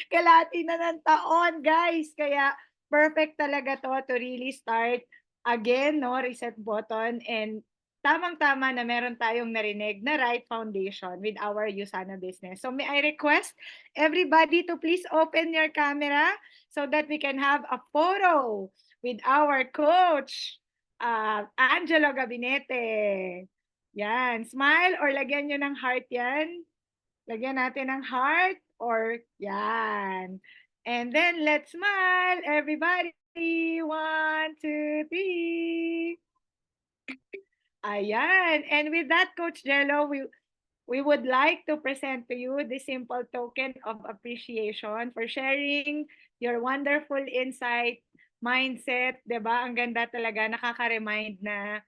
Speaker 2: Kalahati na ng taon, guys. Kaya, perfect talaga to really start again, no? Reset button. And tamang-tama na meron tayong narinig na right foundation with our Usana business. So may I request everybody to please open your camera so that we can have a photo with our coach, Angelo Gabinete. Yan. Smile or lagyan nyo ng heart yan. Lagyan natin ng heart or yan. And then let's smile, everybody. 1, 2, 3. Ayan. And with that, Coach Jello, we would like to present to you the simple token of appreciation for sharing your wonderful insight, mindset, 'di ba? Ang ganda talaga, nakaka-remind na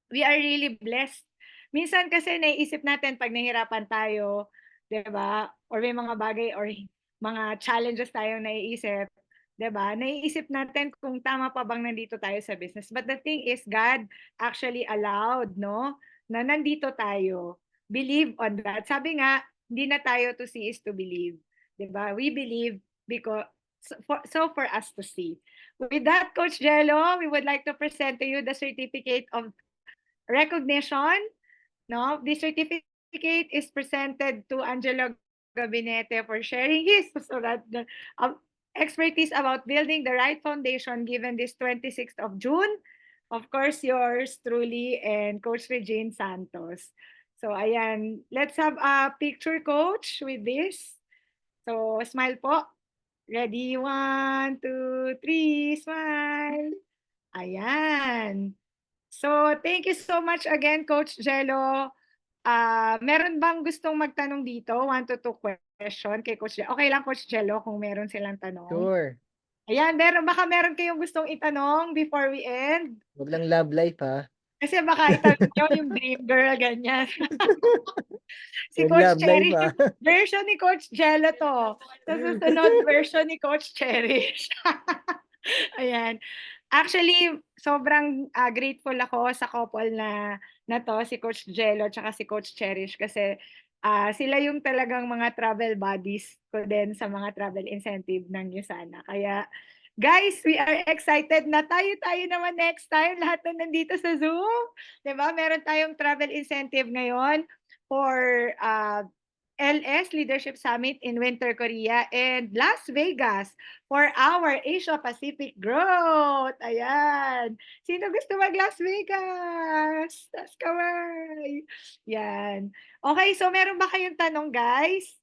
Speaker 2: we are really blessed. Minsan kasi naiisip natin pag nahirapan tayo, 'di ba? Or may mga bagay or mga challenges tayong naiisip, 'di ba? Naiisip natin kung tama pa bang nandito tayo sa business. But the thing is, God actually allowed, no? Na nandito tayo. Believe on that. Sabi nga, hindi na tayo to see is to believe. 'Di ba? We believe because for us to see. With that, Coach Jello, we would like to present to you the certificate of recognition. No, the certificate is presented to Angelo Gabinete for sharing his expertise about building the right foundation given this 26th of June. Of course, yours truly and Coach Regine Santos. So, ayan, let's have a picture, Coach, with this. So, smile po. Ready? 1, 2, 3, smile. Ayan. So, thank you so much again, Coach Jello. Meron bang gustong magtanong dito? 1 to 2 question kay Coach Jello. Okay lang, Coach Jello, kung meron silang tanong.
Speaker 1: Sure.
Speaker 2: Ayan, baka meron kayong gustong itanong before we end.
Speaker 1: Wag lang love life, ha?
Speaker 2: Kasi baka itanong nyo yung dream girl, ganyan. Si
Speaker 1: Yung
Speaker 2: Coach
Speaker 1: love life,
Speaker 2: Cherish,
Speaker 1: ha?
Speaker 2: version ni Coach Jello to. Sa susunod, version ni Coach Cherish. Ayan. Actually, sobrang grateful ako sa couple na to, si Coach Jello at si Coach Cherish kasi sila yung talagang mga travel buddies ko din sa mga travel incentive ng USANA. Kaya guys, we are excited na tayo naman next time. Lahat na nandito sa Zoom. 'Di ba? Meron tayong travel incentive ngayon for LS Leadership Summit in Winter Korea and Las Vegas for our Asia Pacific growth. Ayan. Sino gusto mag Las Vegas? Tas kaway. Yan. Okay, so meron ba kayong tanong, guys?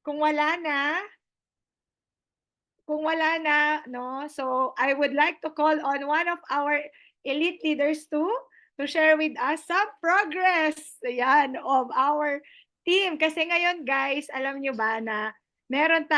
Speaker 2: Kung wala na, no? So I would like to call on one of our elite leaders to share with us some progress, ayan, of our team. Kasi ngayon, guys, alam nyo ba na meron